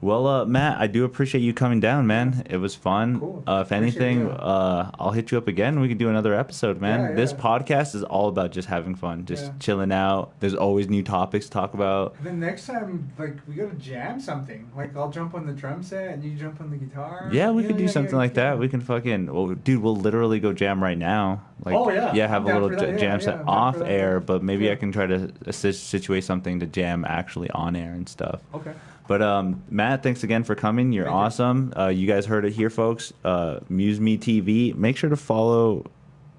Well, Matt, I do appreciate you coming down, man. It was fun. Cool. If anything, I'll hit you up again. We can do another episode, man. This podcast is all about just having fun, just chilling out. There's always new topics to talk about. And then next time, like, we gotta jam something. Like, I'll jump on the drum set and you jump on the guitar. Yeah, we could do something like that. We can dude, we'll literally go jam right now. Like, have a little jam set off air, but maybe I can try to situate something to jam actually on air and stuff. Okay. But Matt, thanks again for coming. You're awesome. You guys heard it here, folks. MuseMe TV. Make sure to follow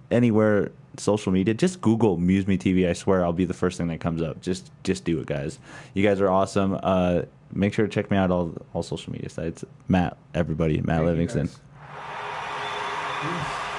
anywhere social media. Just Google MuseMe TV. I swear I'll be the first thing that comes up. Just do it, guys. You guys are awesome. Make sure to check me out all social media sites. Matt Livingston. Peace.